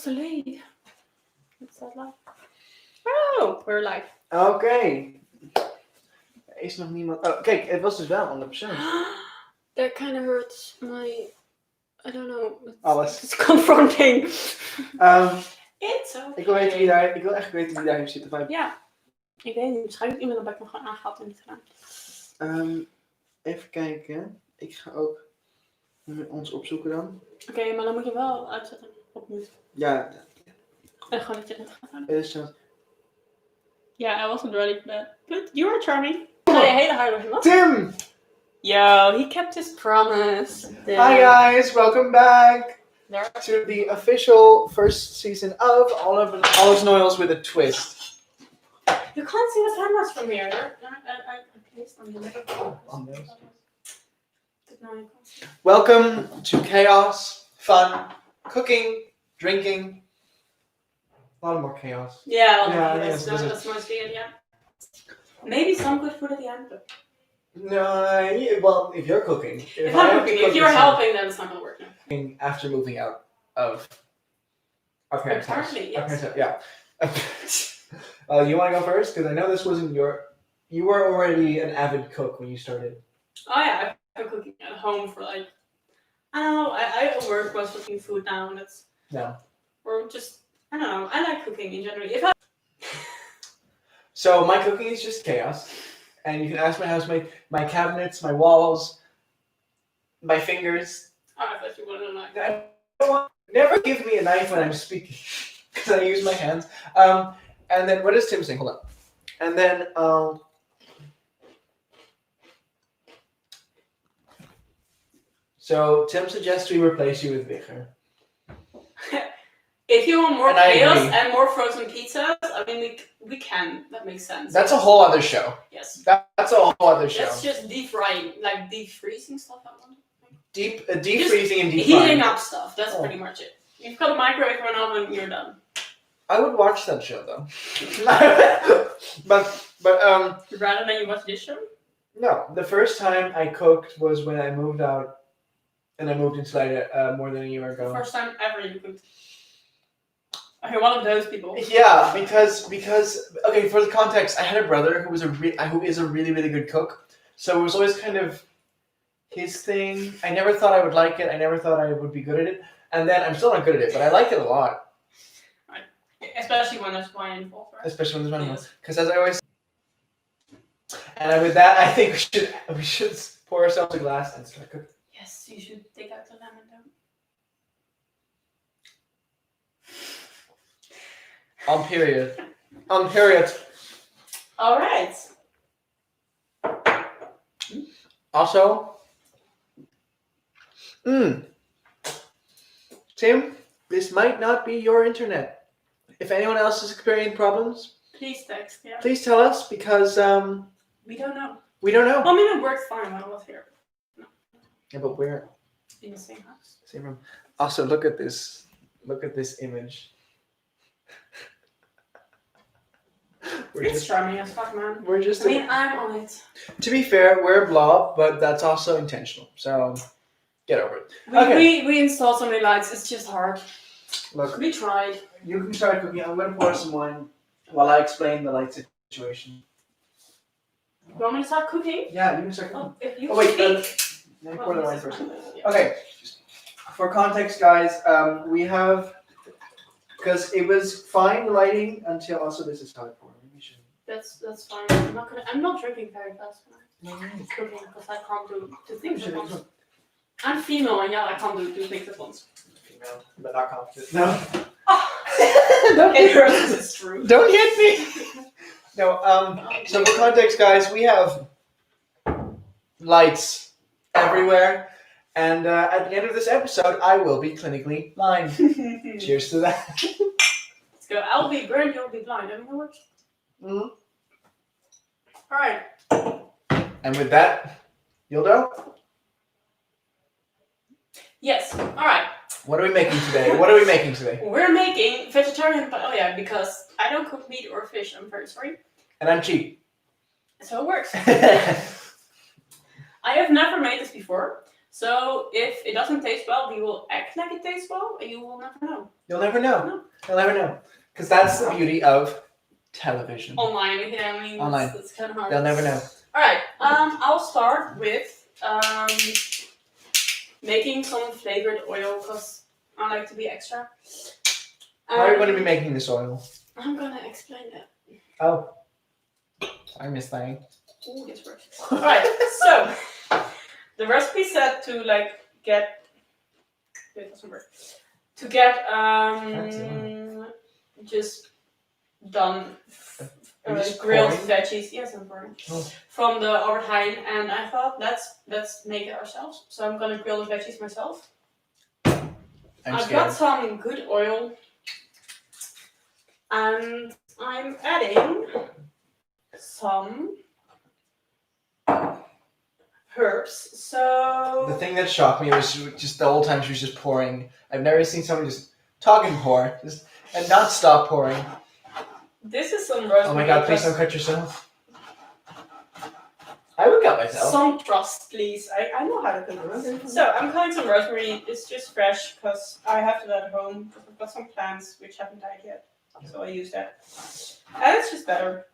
it's too late. It's that live. Oh, we're live. Oké. Er is nog niemand... Oh, kijk, het was dus wel 100%. That kind of hurts my... I don't know. Alles. It's confronting. It's okay. Ik wil echt weten wie daar heeft zitten viben. Ja. Ik weet niet. Waarschijnlijk iemand heb ik nog gewoon aangehad en niet gedaan. Even kijken. Ik ga ook ons opzoeken dan. Oké, maar dan moet je wel uitzetten op mute. Ja. En gewoon dat je het gaat houden. Het is zo. Yeah, I wasn't ready for that. But you were charming. Ga je hele harde nog? Tim! Yo, he kept his promise. Hi guys, welcome back There. to the official first season of Alles Noils with a Twist. You can't see the cameras from here. I placed on the microphone. On those. But no, you can't see. Welcome to chaos, fun, cooking, drinking. A lot more chaos. Yeah, Yeah, that's mostly it, yeah. Maybe some good food at the end, but... No, well, if you're cooking. If I'm cooking, if you're helping, then it's not gonna work. No. After moving out of our parents' house. Apparently, Our yes. parents' house, yeah. You want to go first? Because I know this wasn't your... You were already an avid cook when you started. Oh yeah, I've been cooking at home for like... I don't know, I work was cooking food now, and it's... No. Or just... I don't know, I like cooking in general. If I... So my cooking is just chaos. And you can ask my housemate, my cabinets, my walls, my fingers. Oh, I thought you wanted a knife. I don't want, never give me a knife when I'm speaking, because I use my hands. And then, what is Tim saying? Hold on. And then, so Tim suggests we replace you with Vigor. If you want more And I chaos agree. and more frozen pizzas, I mean, we can. That makes sense. That's a whole other show. Yes. That's a whole other show. That's just deep frying, like deep freezing stuff. I want. Deep Just freezing and deep Heating frying. up stuff. That's pretty much it. You've got a microwave or an oven, you're done. I would watch that show though. but Rather than you watch this show? no, the first time I cooked was when I moved out, and I moved into Leiden more than a year ago. First time ever you cooked. Okay, one of those people. Yeah, because okay, for the context, I had a brother who is a really really good cook, so it was always kind of his thing. I never thought I would like it. I never thought I would be good at it, and then I'm still not good at it, but I like it a lot. Right. Especially when there's wine involved, right? Especially when there's Yes. because as I always. And with that, I think we should pour ourselves a glass and start cooking. Yes, you should take out the lemon though. On period. On period. Alright. Also, Tim, this might not be your internet. If anyone else is experiencing problems, Please text, yeah. please tell us because We don't know. we don't know. Well, I mean, it worked fine when I was here. Yeah, but we're In the same house. same room. Also, look at this. Look at this image. It's charming as fuck, man. We're just. I mean, I'm on it. To be fair, we're a blob, but that's also intentional. So get over it. Okay. We installed so many lights, it's just hard. Look, We tried. you can start cooking. I'm gonna pour some wine while I explain the light situation. You want me to start cooking? Yeah, you can start cooking. Oh, if you Oh wait, speak. let me pour the wine first. Yeah. Okay. For context, guys, we have because it was fine lighting until also this is hard for me. That's fine. I'm not drinking very fast when I'm cooking because I can't do two things at once. I'm female and yeah, I can't do two things at once. Female, but not competent. No. Don't it hurts. It's true. Don't hit me. No. So for context, guys, we have lights everywhere, and at the end of this episode, I will be clinically blind. Cheers to that. Let's go. I'll be burned. You'll be blind. I mean, it works. Mm-hmm. All right. And with that, you'll know. Yes. All right. What are we making today? What are we making today? We're making vegetarian paella because I don't cook meat or fish. I'm very sorry. And I'm cheap. So it works. I have never made this before, So if it doesn't taste well, we will act like it tastes well, and you will never know. You'll never know. No. You'll never know. Because that's the beauty of television. Online, yeah, I mean, Online. That's kind of hard. They'll never know. Alright, I'll start with making some flavored oil, because I like to be extra. How are you going to be making this oil? I'm gonna explain that. Oh. I missed that. Ooh, this works. Alright, so the recipe said to like get it doesn't work. To get just done grilled veggies. Yes, I'm pouring. From the Albert Heijn, and I thought let's make it ourselves. So I'm gonna grill the veggies myself. I've got some good oil, and I'm adding some herbs. So the thing that shocked me was just the whole time she was just pouring. I've never seen someone just talk and pour, and not stop pouring. This is some rosemary. Oh my god! Please don't cut yourself. I would cut myself. Some trust, please. I know how to cook rosemary. So I'm cutting some rosemary. It's just fresh because I have that at home. Because I've got some plants which haven't died yet, so I use that. And it's just better.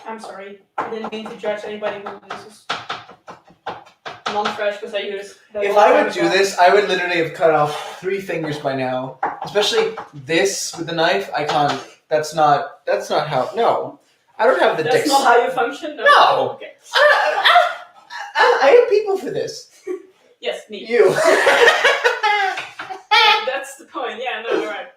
I'm sorry. I didn't mean to judge anybody who uses non-fresh because I use. If I would do this, I would literally have cut off 3 fingers by now. Especially this with the knife. I can't. That's not how. No, I don't have the. That's not how you function. No. Okay. I have people for this. Yes, me. You. That's the point. Yeah. No, you're right.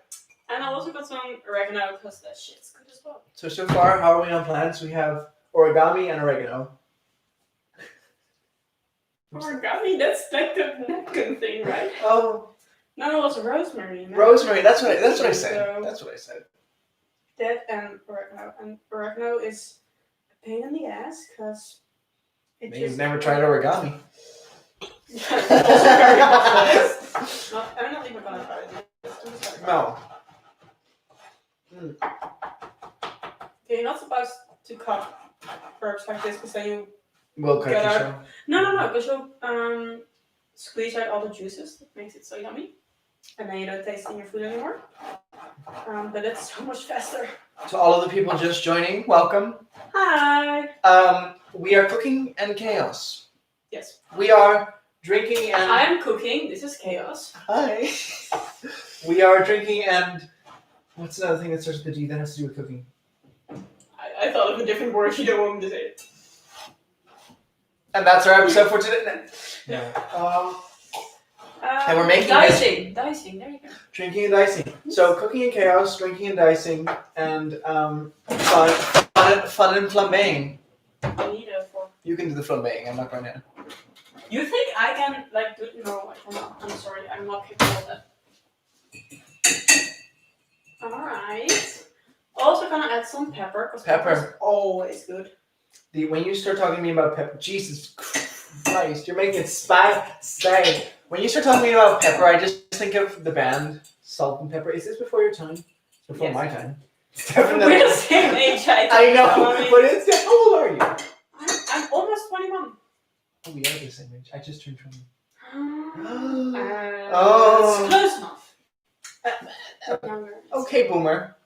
And I also got some oregano because that shit's good as well. So far, how are we on plans? We have origami and oregano. Origami? That's like the napkin thing, right? Oh. No, it was rosemary. Rosemary. That's what I said. So That's what I said. that and oregano is a pain in the ass because it You've just never tried origami. I'm not even gonna try it. No. Okay, you're not supposed to cut herbs like this because then you We'll cut Get out. yourself. no because you squeeze out all the juices that makes it so yummy, and then you don't taste it in your food anymore. But it's so much faster. To all of the people just joining, welcome. Hi. We are cooking and chaos. Yes. We are drinking and. I'm cooking. This is chaos. Hi. We are drinking and. What's another thing that starts with the D that has to do with cooking? I thought of a different word. You don't want me to say it. And that's our episode for today. Yeah. And we're making dicing. Dicing. There you go. Drinking and dicing. So cooking and chaos, drinking and dicing, and fun and flambeing. I need a fork. You can do the flambeing. I'm not going to. You think I can like do? No, I cannot. I'm sorry. I'm not capable of that. All right. Also gonna add some pepper because pepper is always good. When you start talking to me about pepper, Jesus Christ, you're making it spicy. When you start talking to me about pepper, I just think of the band Salt and Pepper. Is this before your time? It's before my time. It's definitely. We're the same age, I know, but it's. How old are you? I'm almost 21. Oh, we are the same age. I just turned 20. It's close enough. Okay, boomer.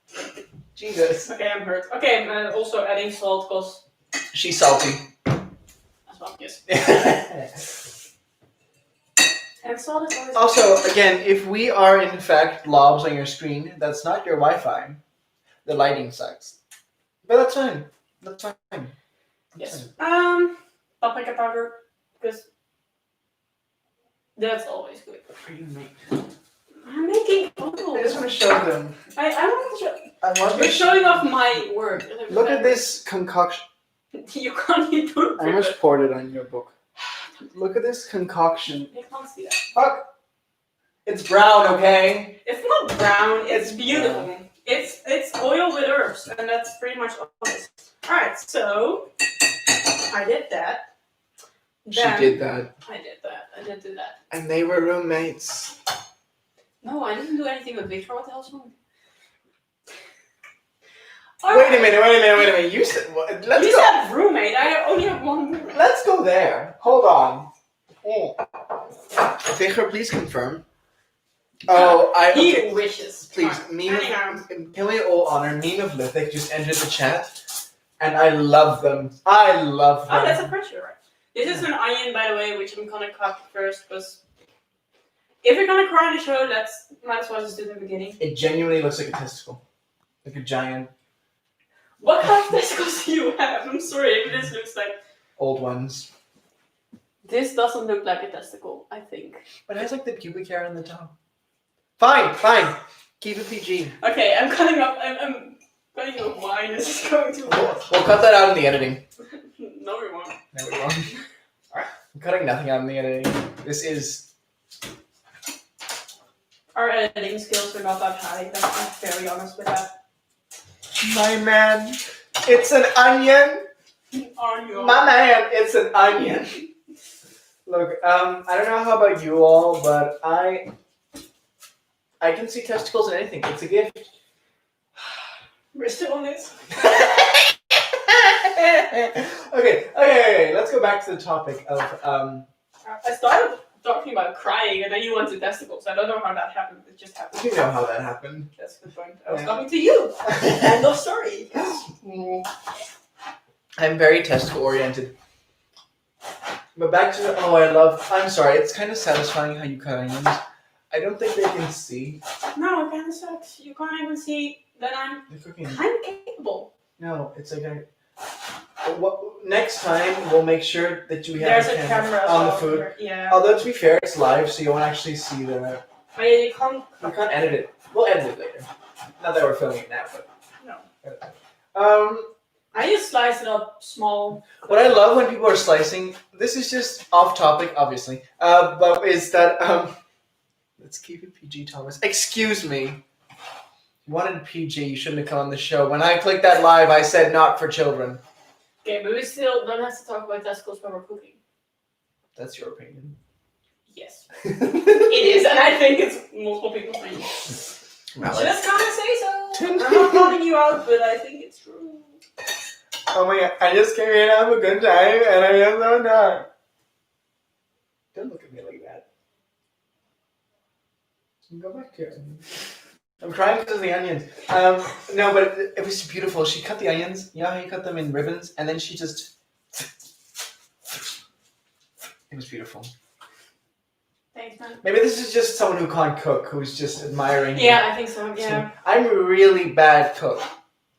Jesus. Okay, I'm hurt. Okay, I'm also adding salt because she's salty. As well, yes. And salt is always also, again, if we are in fact blobs on your screen, that's not your Wi-Fi. The lighting sucks. But that's fine. That's fine. Yes. Paprika powder, because that's always good. What are you making? I'm making photos. I just want to show them. I want to show. You're showing off my work. Look at this concoction. You can't even do it. I almost poured it on your book. Look at this concoction. You can't see that. Fuck. It's brown, okay? It's not brown. It's beautiful. Brown. It's oil with herbs, and that's pretty much all it is. All right, so I did that. She did that. I did do that. And they were roommates. No, I didn't do anything with Victor. What the hell's wrong? Wait a minute. You said what? You said roommate. I only have one roommate. Let's go there. Hold on. Vicher, please confirm. Oh, He wishes. Please, can we all honor Meme of Lithic just entered the chat, and I love them. I love them. Oh, that's a pressure, right? This is an onion, by the way, which I'm gonna cut first, because if you're gonna cry on the show, might as well just do it in the beginning. It genuinely looks like a testicle. Like a giant. What kind of testicles do you have? I'm sorry, but this looks like... Old ones. This doesn't look like a testicle, I think. But it has like the pubic hair on the top. Fine. Keep it PG. Okay, I'm cutting up, I'm cutting up wine. This is going too long. We'll cut that out in the editing. No, we won't. No, we won't. Alright. I'm cutting nothing out in the editing. This is... Our editing skills are not that high. I'm very honest with that. My man, it's an onion. Onion. My man, it's an onion. Look, I don't know how about you all, but I can see testicles in anything. It's a gift. We're still on this. Okay. Let's go back to the topic of I started talking about crying, and then you went to testicles. I don't know how that happened. It just happened. You know how that happened. That's the point. I was talking to you. End of story. I'm very testicle oriented. But back to I'm sorry, it's kind of satisfying how you cut onions. I don't think they can see. No, it kind of sucks. You can't even see that I'm cooking. kind of capable. No, it's like next time we'll make sure that you have There's a camera on the food. Here. Yeah. Although to be fair, it's live, so you won't actually see the. Oh, yeah, you can't. We can't edit it. We'll edit it later. Not that we're filming it now, but. No. I just slice it up small. What I love when people are slicing, this is just off topic, obviously, but is that let's keep it PG, Thomas. Excuse me. You wanted PG, you shouldn't have come on the show. When I clicked that live, I said not for children. Okay, but we still don't have to talk about testicles when we're cooking. That's your opinion. Yes. It is, and I think it's multiple people's opinion. Just gonna say so. I'm not calling you out, but I think it's true. Oh my god, I just came here to have a good time, and I am so done. Don't look at me like that. Go back here. I'm crying because of the onions. No, but it was beautiful. She cut the onions. You know how you cut them in ribbons? And then she just... It was beautiful. Thanks, man. Maybe this is just someone who can't cook, who's just admiring Yeah, I think so, yeah. I'm a really bad cook.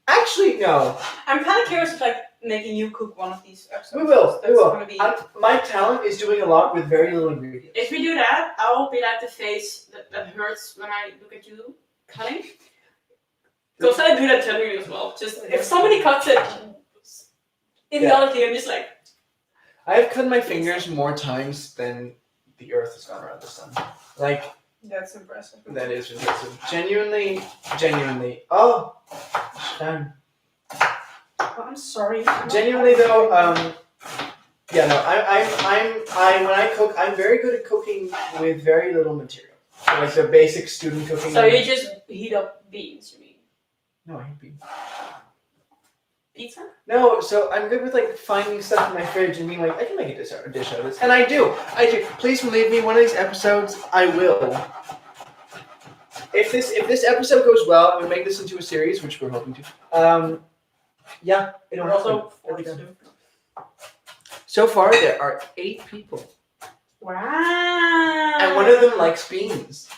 Actually, no. I'm kind of curious of, making you cook one of these episodes. We will. Gonna be... My talent is doing a lot with very little ingredients. If we do that, I will be like the face that hurts when I look at you cutting. Because I do that generally as well. Just if somebody cuts it, idiotically, I'm just like... I have cut my fingers more times than the earth has gone around the sun. That's impressive. That is impressive. Genuinely. Oh, damn. Oh, I'm sorry. Genuinely though, yeah, no, when I cook, I'm very good at cooking with very little material. Like the basic student cooking. So you just heat up beans, you mean? No, I hate beans. Pizza? No, so I'm good with finding stuff in my fridge and being like, I can make a dish out of this. And I do. Please believe me, one of these episodes, I will. If this episode goes well, and we make this into a series, which we're hoping to, yeah, it'll also happen. So far, there are 8 people. Wow. And one of them likes beans.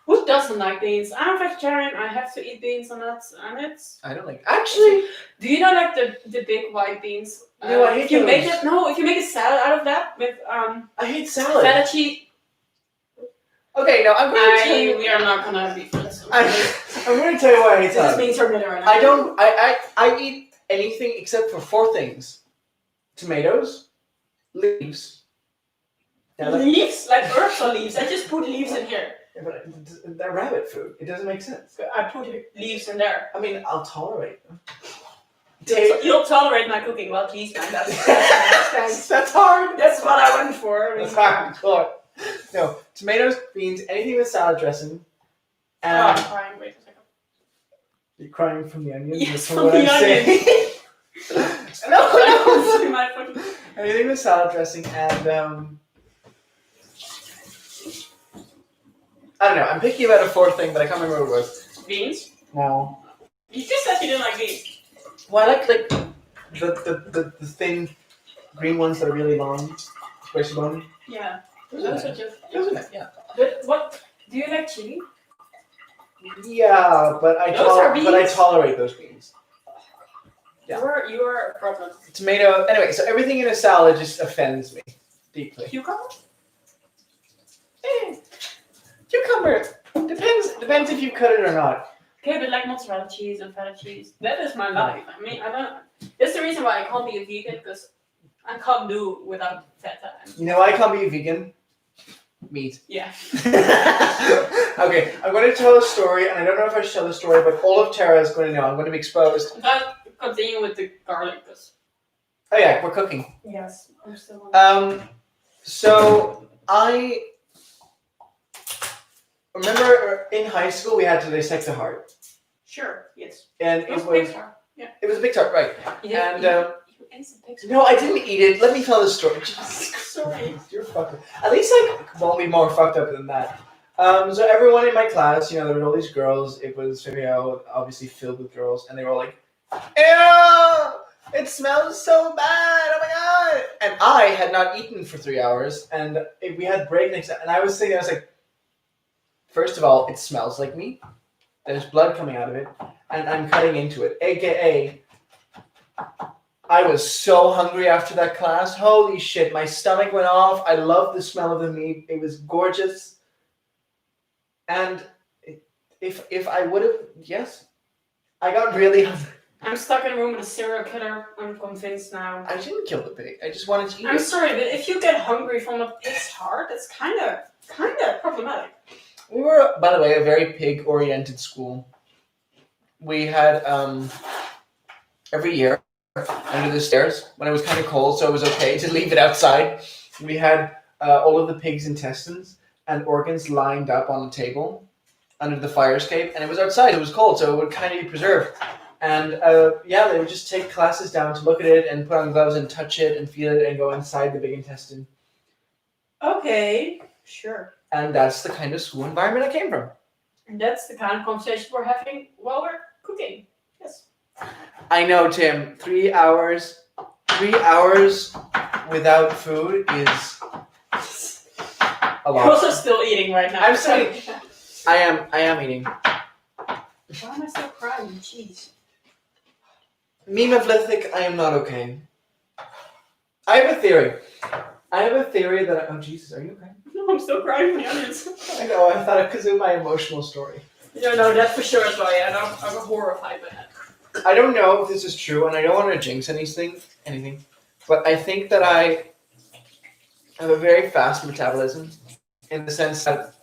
Who doesn't like beans? I'm vegetarian. I have to eat beans and nuts, and it's. I don't like. Actually, do you not like the big white beans? No, I hate if you those. if you make a salad out of that with I hate salad. feta cheese. Okay, no, I'm going to tell you. We are not gonna be friends. I'm going to tell you why I hate salad. This means you're right now. I don't. I eat anything except for 4 things: tomatoes, leaves. Leaves? Like herbs or leaves? I just put leaves in here. Yeah, but they're rabbit food. It doesn't make sense. I put leaves in there. I mean, I'll tolerate them. You'll tolerate my cooking. Well, geez, man, that's hard. That's what I went for. That's hard. No, tomatoes, beans, anything with salad dressing. I'm crying. Wait a second. You're crying from the onions? Yes, from the onions. No. Anything with salad dressing and I don't know. I'm picky about a fourth thing, but I can't remember what it was. Beans? No. You just said you didn't like beans. Well, I like the thin green ones that are really long, spicy bone. Yeah. Those are nice. Yeah. But what? Do you like chili? Yeah, but I tolerate those beans. Yeah. You are a problem. Tomato. Anyway, so everything in a salad just offends me deeply. Cucumber? Cucumber depends if you cut it or not. Okay, but like mozzarella cheese and feta cheese, that is my life. I mean, I don't. That's the reason why I can't be a vegan because I can't do without feta. You know, I can't be a vegan. Meat. Yeah. Okay, I'm going to tell a story, and I don't know if I should tell the story, but all of Tara is going to know. I'm going to be exposed. But continue with the garlic, because. Oh yeah, we're cooking. Yes, I'm still on. So I remember in high school we had to dissect a heart, Sure. Yes. and It was a big tart. Yeah. it was a big tart, right? Yeah. And you ate some pig's no, I didn't eat it. Let me tell the story. Sorry. You're fucking. At least I won't be more fucked up than that. So everyone in my class, there were all these girls. It was obviously filled with girls, and they were all like, "Ew! It smells so bad! Oh my god!" And I had not eaten for 3 hours, and we had break next time. And I was like, first of all, it smells like meat. There's blood coming out of it, and I'm cutting into it. AKA, I was so hungry after that class. Holy shit, my stomach went off. I loved the smell of the meat. It was gorgeous. And if I would have, yes, I got really hungry. I'm stuck in a room with a serial killer. I'm convinced now. I didn't kill the pig. I just wanted to eat I'm it. sorry, but if you get hungry from a pig's heart, that's kind of problematic. We were, by the way, a very pig-oriented school. We had every year under the stairs when it was kind of cold, so it was okay to leave it outside. We had all of the pig's intestines and organs lined up on the table under the fire escape, and it was outside. It was cold, so it would kind of be preserved. And they would just take classes down to look at it and put on gloves and touch it and feel it and go inside the big intestine. Okay, sure. And that's the kind of school environment I came from. And that's the kind of conversation we're having while we're cooking. Yes. I know, Tim. 3 hours without food is a lot. You're also still eating right now. I'm still eating. I am eating. Why am I still crying? Jeez. Memelithic, I am not okay. I have a theory. That oh Jesus, are you okay? No, I'm still crying from the onions. I know. I thought it because of my emotional story. No, that for sure is why I'm horrified by that. I don't know if this is true, and I don't want to jinx anything, but I think that I have a very fast metabolism in the sense that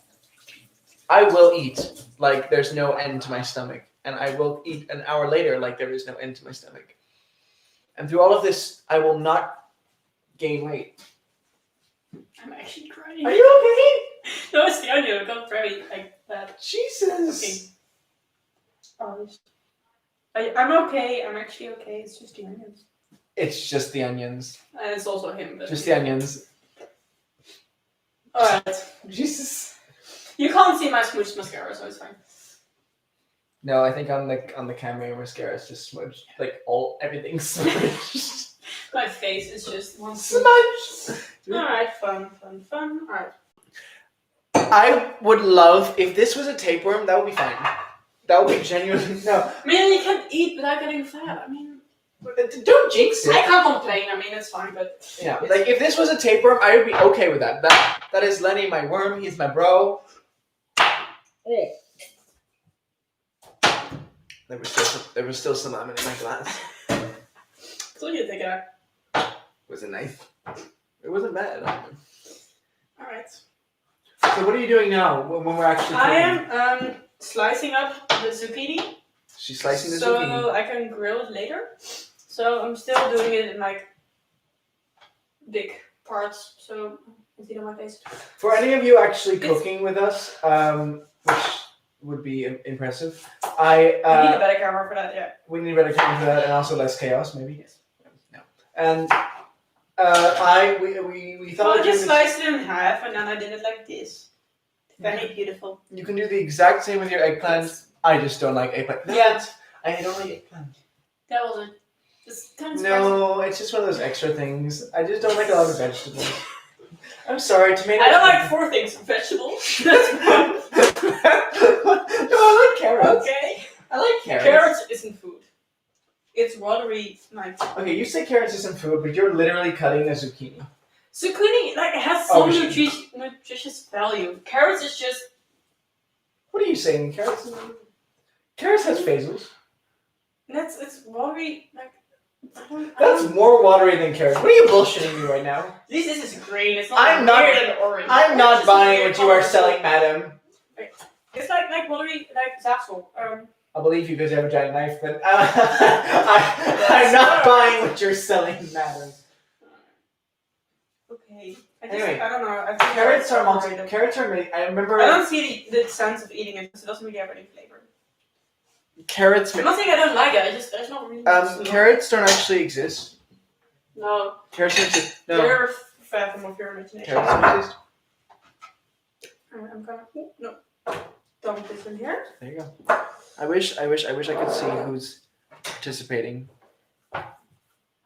I will eat like there's no end to my stomach, and I will eat an hour later like there is no end to my stomach. And through all of this, I will not gain weight. I'm actually crying. Are you okay? No, it's the onion. I got very like that. Jesus. Okay. I'm okay. I'm actually okay. It's just the onions. It's just the onions. And it's also him. But Just the onions. Alright. Jesus. You can't see my smooth mascara, so it's fine. No, I think on the camera your mascara is just smudged. Like everything's smudged. My face is just one smudged. Alright, fun. Alright. I would love if this was a tapeworm. That would be fine. That would be genuinely no. I mean, you can eat without getting fat. I mean, don't jinx it. I can't complain. I mean, it's fine, but yeah, like if this was a tapeworm, I would be okay with that. That is Lenny, my worm. He's my bro. Oh. There was still some lemon in my glass. So you take it out. It was a knife. It wasn't bad. Alright. So what are you doing now when we're actually cooking? I am slicing up the zucchini. She's slicing the zucchini. So I can grill it later. So I'm still doing it in like big parts. So you see it on my face. For any of you actually cooking with us, which would be impressive, we need a better camera for that, yeah. We need a better camera for that, and also less chaos, maybe. Yes. No. And We thought Well, I of doing just this. sliced it in half and then I did it like this. Very beautiful. You can do the exact same with your eggplant. I just don't like eggplant. Yeah. I don't like eggplant. That was it. Just kind of No, it's just one of those extra things. I just don't like a lot of vegetables. I'm sorry, tomato. I don't like 4 things of vegetables. That's one. No, I like carrots. Okay. I like carrots. Carrots isn't food. It's watery, like. Okay, you say carrots isn't food, but you're literally cutting a zucchini. Zucchini, like, it has Oh, some nutritious value. Carrots is just. What are you saying? Carrots has phasals. It's watery, like. That's more watery than carrots. What are you bullshitting me right now? At least this is green. It's not I'm not- weird and orange. I'm Orange not is buying weird what you are color. selling, madam. It's like watery, like zapsel. I believe you because you have a giant knife, but I'm not buying what you're selling, madam. Okay. Anyway, I don't know. I think Carrots are overrated. Carrots are made. I remember. I don't see the sense of eating it because it doesn't really have any flavor. Carrots. I'm not saying I don't like it. I just there's not really. Carrots don't actually exist. No. Carrots don't exist. No. You're fathom of your imagination. Carrots don't exist. I'm gonna dump this in here. There you go. I wish I could see who's participating.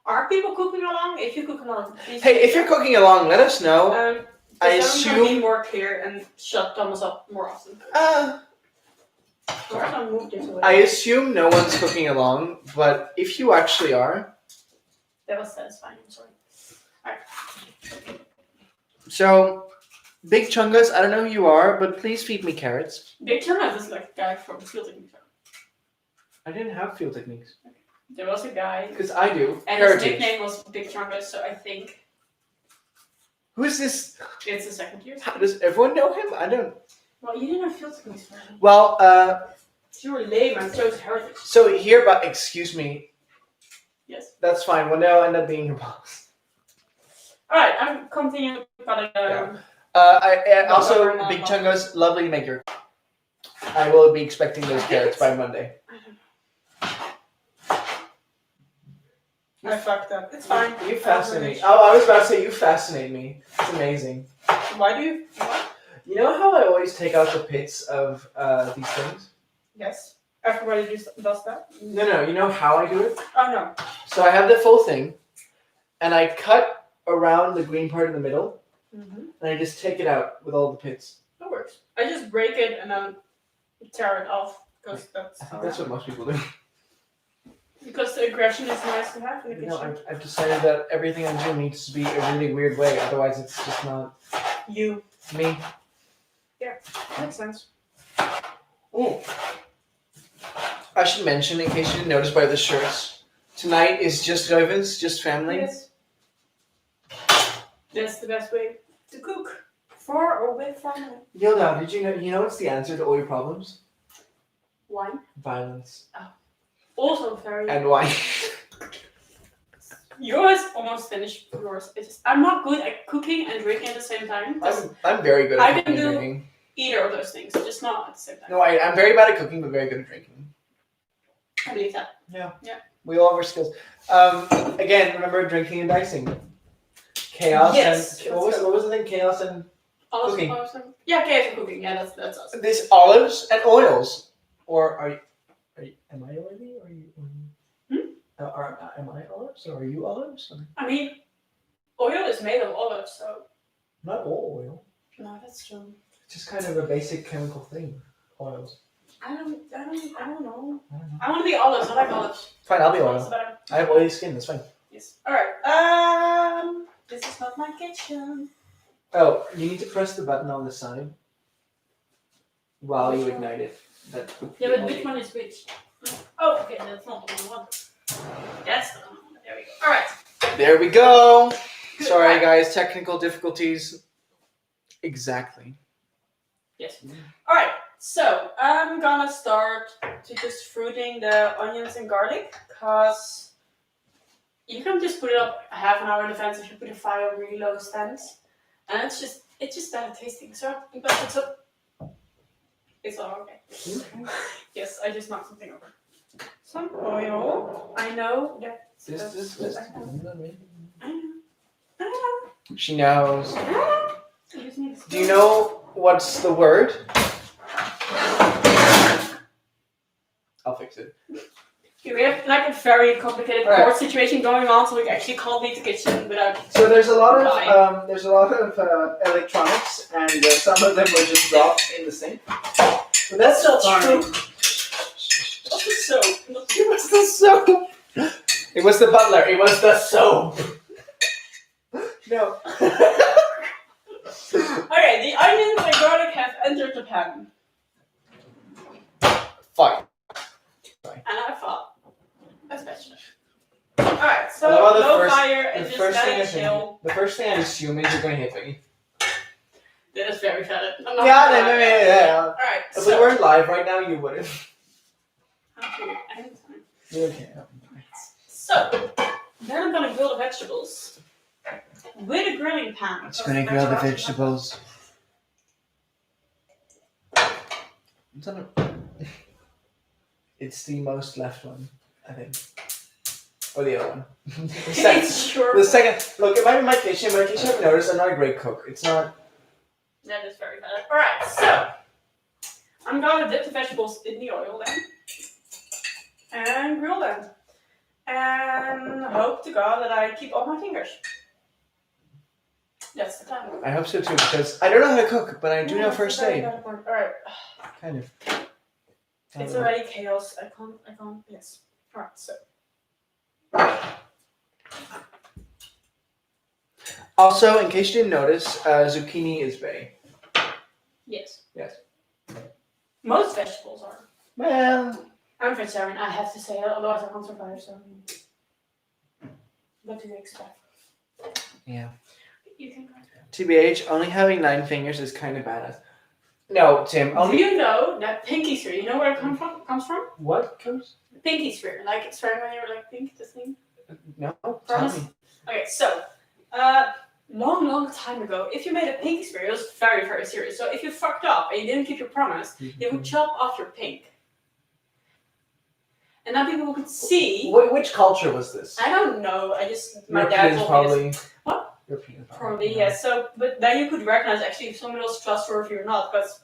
Are people cooking along? If you cook along, please. Hey, if you're cooking along, let us know. I I'm gonna be assume. more clear and shut Thomas up more often. Or I'll move this away. I assume no one's cooking along, but if you actually are. That was satisfying. I'm sorry. Alright. So, Big Chungus, I don't know who you are, but please feed me carrots. Big Chungus is like a guy from Field Techniques. I didn't have field techniques. There was a guy. Because I do. And his Heritage. nickname was Big Chungus, so I think Who is this? it's the second year. How does everyone know him? I don't. Well, you didn't have Field Techniques for him. Well, You were lame and chose Heritage. so here, but excuse me. Yes. That's fine. One day I'll end up being your boss. Alright, I'm continuing cutting. Yeah. I also, Whatever, Big not- Chungus, lovely to make your. I will be expecting those carrots by Monday. I fucked up. It's fine. You fascinate me. Oh, I was about to say you fascinate me. It's amazing. Why do you? What? You know how I always take out the pits of these things? Yes. Everybody just does that. No. You know how I do it? Oh no. So I have the full thing, and I cut around the green part in the middle, Mm-hmm. and I just take it out with all the pits. That works. I just break it and then tear it off because that's. I think that's what most people do. Because the aggression is nice to have in the You know, kitchen. I've decided that everything I do needs to be a really weird way, otherwise it's just not You. me. Makes sense. Ooh. I should mention, in case you didn't notice by the shirts, tonight is just Goivens, just family. Yes. That's the best way to cook for or with family. Yoda, did you know what's the answer to all your problems? Wine. Violence. Also very. And wine. Yours almost finished. Yours. I'm not good at cooking and drinking at the same time. 'Cause I'm very good I at can cooking and do- drinking. either of those things, just not at the same time. No, I'm very bad at cooking, but very good at drinking. I believe that. We all have our skills. Again, remember drinking and dicing. Chaos Yes, and let's what was the thing? Chaos and Cooking. Yeah, chaos and cooking. Yeah, that's us. this olives and oils. Or are you am I oily? Or are you? Am I olives or are you olives? Or I mean, oil is made of olives, so. not all oil. No, that's true. It's just kind of a basic chemical thing. Oils. I don't know. I don't know. I want to be olives. I like olives. Fine, I'll be That's oil. better. I have oily skin. That's fine. Yes. All right. This is not my kitchen. Oh, you need to press the button on the side while you ignite it. Yeah, but which one is which? Oh, okay, that's not the one I want. That's the one I want. There we go. All right. There we go. Good. Sorry, Right. guys. Technical difficulties. Exactly. Yes. All right. So I'm gonna start to just fruiting the onions and garlic, cause you can just put it up half an hour in advance if you put the fire on really low stands, and it's just better tasting. So it's all okay. Yes, I just knocked something over. Some oil. I know that. This. I know. She knows. I just need to Do you know what's the word? I'll fix it. Okay, we have like a very complicated Alright. court situation going on, so we actually can't leave the kitchen without. So there's a lot Why? of electronics, and some of them were just dropped in the sink. But that's not fine. true. What's the soap? It was the soap. It was the butler. It was the soap. No. Okay, the onions and garlic have entered the pan. Fine. And I thought, especially. Alright, so Well, the low first- fire and just very chill. The first thing I assume is you're going to hit me. That is very valid. Yeah. Alright, If we so. weren't live right now, you wouldn't. Okay, anytime. Okay. So, then I'm gonna grill the vegetables with a grilling pan. It's gonna grill the vegetables. It's the most left one, I think. Or the other one. It's sure. The second. Look, if I'm in my kitchen, I've noticed I'm not a great cook. It's not. That is very valid. Alright, so. I'm gonna dip the vegetables in the oil then. And grill them. And hope to God that I keep all my fingers. That's the plan. I hope so too, because I don't know how to cook, but I do know first aid. Alright. Kind of. It's already chaos. I can't, yes. Alright, so. Also, in case you didn't notice, zucchini is bay. Yes. Yes. Most vegetables are. Well, I'm vegetarian, I have to say, otherwise I can't survive, so. What do you expect? yeah. You can go. TBH, only having 9 fingers is kind of badass. No, Tim, Do only. you know that pinky sphere, you know where it comes from? What comes? Pinky sphere, like it's when you're like pink, the thing. No, tell Promise? me. Okay, so, long time ago, if you made a pinky sphere, it was very, very serious. So if you fucked up and you didn't keep your promise, they would chop off your pink. And now people could see. Which culture was this? I don't know. My dad Europeans told me this. probably. What? European Probably, yes. So, but then you could recognize actually if someone else is trustworthy or not. Because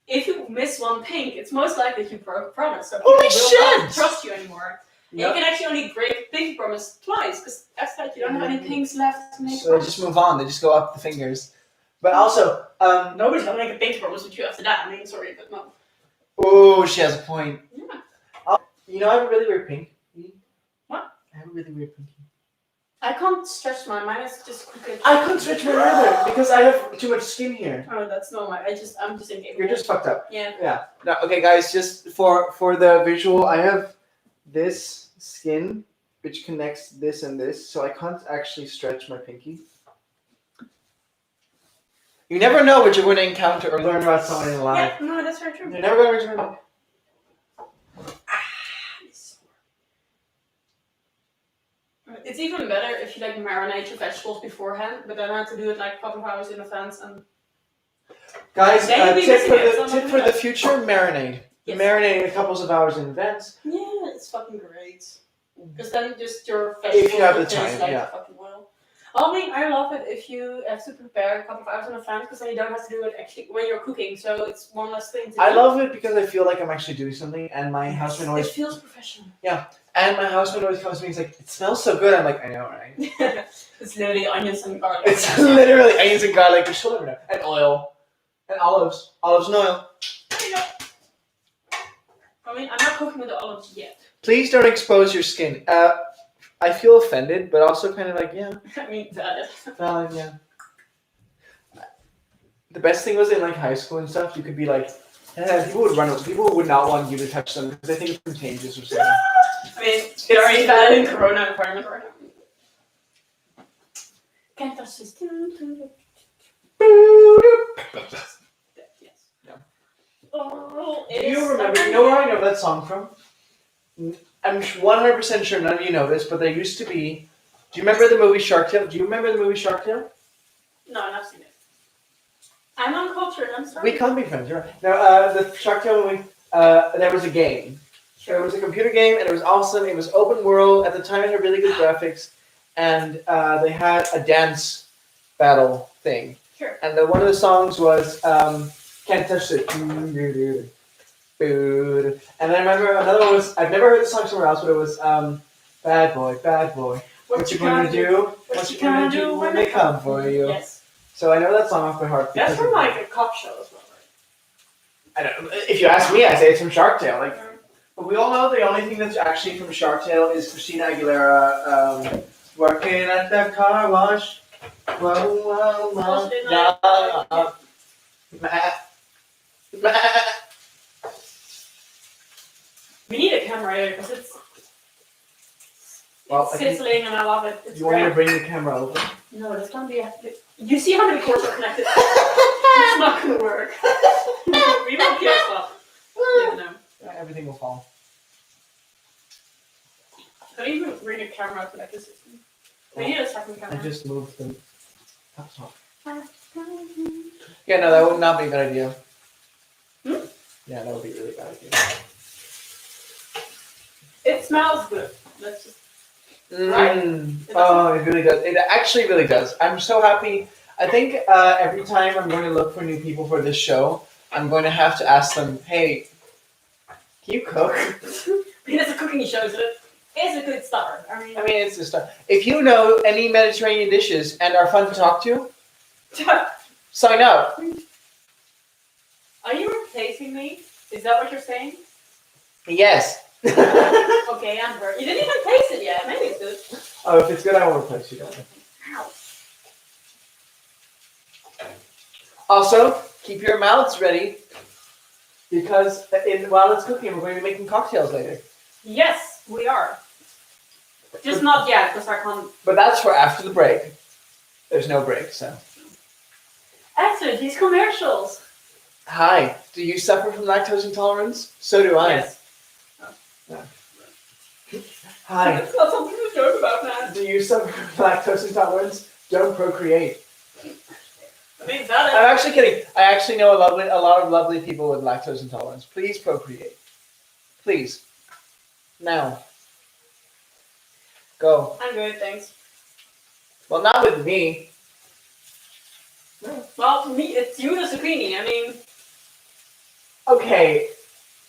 if you miss one pink, it's most likely that you broke a promise. So people Holy will shit! not trust you anymore. Yep. You can actually only break a pinky promise twice, because after that you don't have any pinks left to make. So they just move on. They just go up the fingers. But also, Nobody's gonna make a pinky promise with you after that. I mean, sorry, but no. oh, she has a point. Yeah. You know, I have a really weird pinky. What? I have a really weird pinky. I can't stretch mine. Mine is just crooked. I couldn't stretch mine either because I have too much skin here. Oh, that's normal. I'm just incapable. You're just fucked up. Yeah. Yeah. No, okay, guys. Just for the visual, I have this skin which connects this and this, so I can't actually stretch my pinky. You never know what you're going to encounter or learn about someone in life. Yeah. No, that's very true. You're never going to return. It's even better if you like marinate your vegetables beforehand, but then I have to do it like a couple of hours in advance. And Guys, Then you'll be missing it, so I'm tip not for doing the that. future: marinate. Yes. Marinate a couple of hours in advance. Yeah, it's fucking great. Because then just your vegetables If you have will the taste time, like yeah. fucking oil. I mean, I love it if you have to prepare a couple of hours in advance, because then you don't have to do it actually when you're cooking, so it's one less thing to do. I love it because I feel like I'm actually doing something, and my husband It always feels professional. comes to me. He's like, "It smells so good." I'm like, "I know, right?" It's literally onions and garlic. It's literally onions and garlic, and oil, and olives and oil. I mean, I'm not cooking with the olives yet. Please don't expose your skin. I feel offended, but also kind of like, yeah, I mean, that is. yeah. The best thing was in like high school and stuff. You could be like, people would not want you to touch them because they think it's contagious or something. I mean, it's very bad in Corona environment right now. Can't touch this. Yes. Yeah. Oh, Do you remember? You know where I know that song from? I'm 100% sure none of you know this, but there used to be. Do you remember the movie Shark Tale? Do you remember the movie Shark Tale? No, I've not seen it. I'm uncultured. I'm sorry. We can't be friends, you're right. No, the Shark Tale movie. There was a game. There was a computer game, and it was awesome. It was open world at the time. It had really good graphics, and they had a dance battle thing. Sure. And one of the songs was Can't Touch It. And then I remember another one was, I've never heard the song somewhere else, but it was Bad Boy, Bad Boy. What you gonna do? What you gonna do when they come for you? Yes. So I know that song off by heart. That's from like a cop show as well, right? I don't. If you ask me, I say it's from Shark Tale. Like, but we all know the only thing that's actually from Shark Tale is Christina Aguilera working at the car wash. Whoa, whoa, whoa. We need a camera here because it's sizzling and I love it. It's you want me to bring the camera over? No, that's gonna be. You see how many cords are connected? It's not gonna work. We won't kill stuff. Yeah, no. Yeah, everything will fall. Don't even bring a camera to like the system. We need a second camera. I just moved them. That's all. Yeah, no, that would not be a good idea. Yeah, that would be a really bad idea. It smells good. Let's just. Oh, it really does. It actually really does. I'm so happy. I think every time I'm going to look for new people for this show, I'm going to have to ask them, hey, can you cook? It's a cooking show, so it's a good start. I mean, it's a start. If you know any Mediterranean dishes and are fun to talk to, sign up. Are you replacing me? Is that what you're saying? Yes. Okay, Amber. You didn't even taste it yet. Maybe it's good. Oh, if it's good, I won't replace you, don't I? Ow. Also, keep your mouths ready because while it's cooking, we're going to be making cocktails later. Yes, we are. Just not yet, because I can't. But that's for after the break. There's no break, so. Excellent, these commercials. Hi, do you suffer from lactose intolerance? So do I. Yes. No. Hi. It's not something to joke about, man. Do you suffer from lactose intolerance? Don't procreate. I mean, that is. I'm actually kidding. I actually know a lot of lovely people with lactose intolerance. Please procreate. Please. Now. Go. I'm good, thanks. Well, not with me. Well, for me, it's you, the zucchini. I mean. Okay.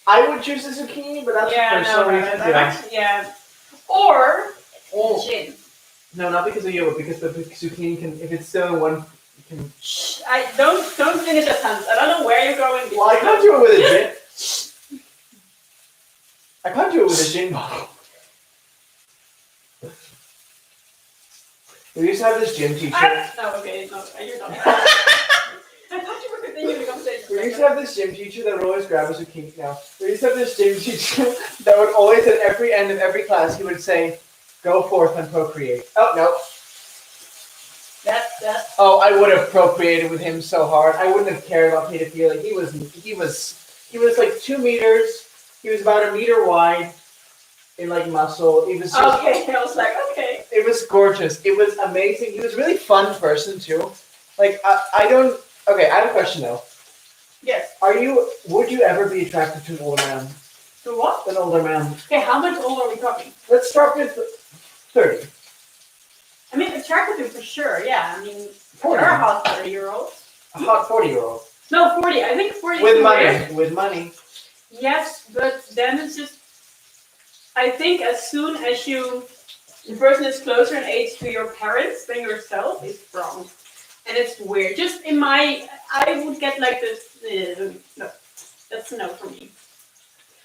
I would choose the zucchini, but that's personal reasons. Yeah. Or gin. No, not because of you, but because the zucchini can, if it's still in one, you can. Shh! I don't finish that sentence. I don't know where you're going. Well, I can't do it with a gin. I can't do it with a gin bottle. We used to have this gym teacher. Okay, no, you're not. I thought you were continuing the conversation. We used to have this gym teacher that would always grab a zucchini. Now, we used to have this gym teacher that would always, at every end of every class, he would say, "Go forth and procreate." Oh no. That's. Oh, I would have procreated with him so hard. I wouldn't have cared about pedophilia. He was like 2 meters. He was about 1 meter wide. In like muscle, it was just, okay. I was like, okay. It was gorgeous. It was amazing. He was a really fun person too. Like I don't. Okay, I have a question though. Yes. Would you ever be attracted to an older man? To what? An older man. Okay, how much older are we talking? Let's start with 30. I mean, attracted to for sure. Yeah. I mean, 40. there are hot 30-year-olds. A hot 40-year-old. No, 40. I think 40. With money. With money. Yes, but then it's just. I think as soon as the person is closer in age to your parents than yourself, it's wrong. And it's weird. Just I would get like this, no, that's a no for me.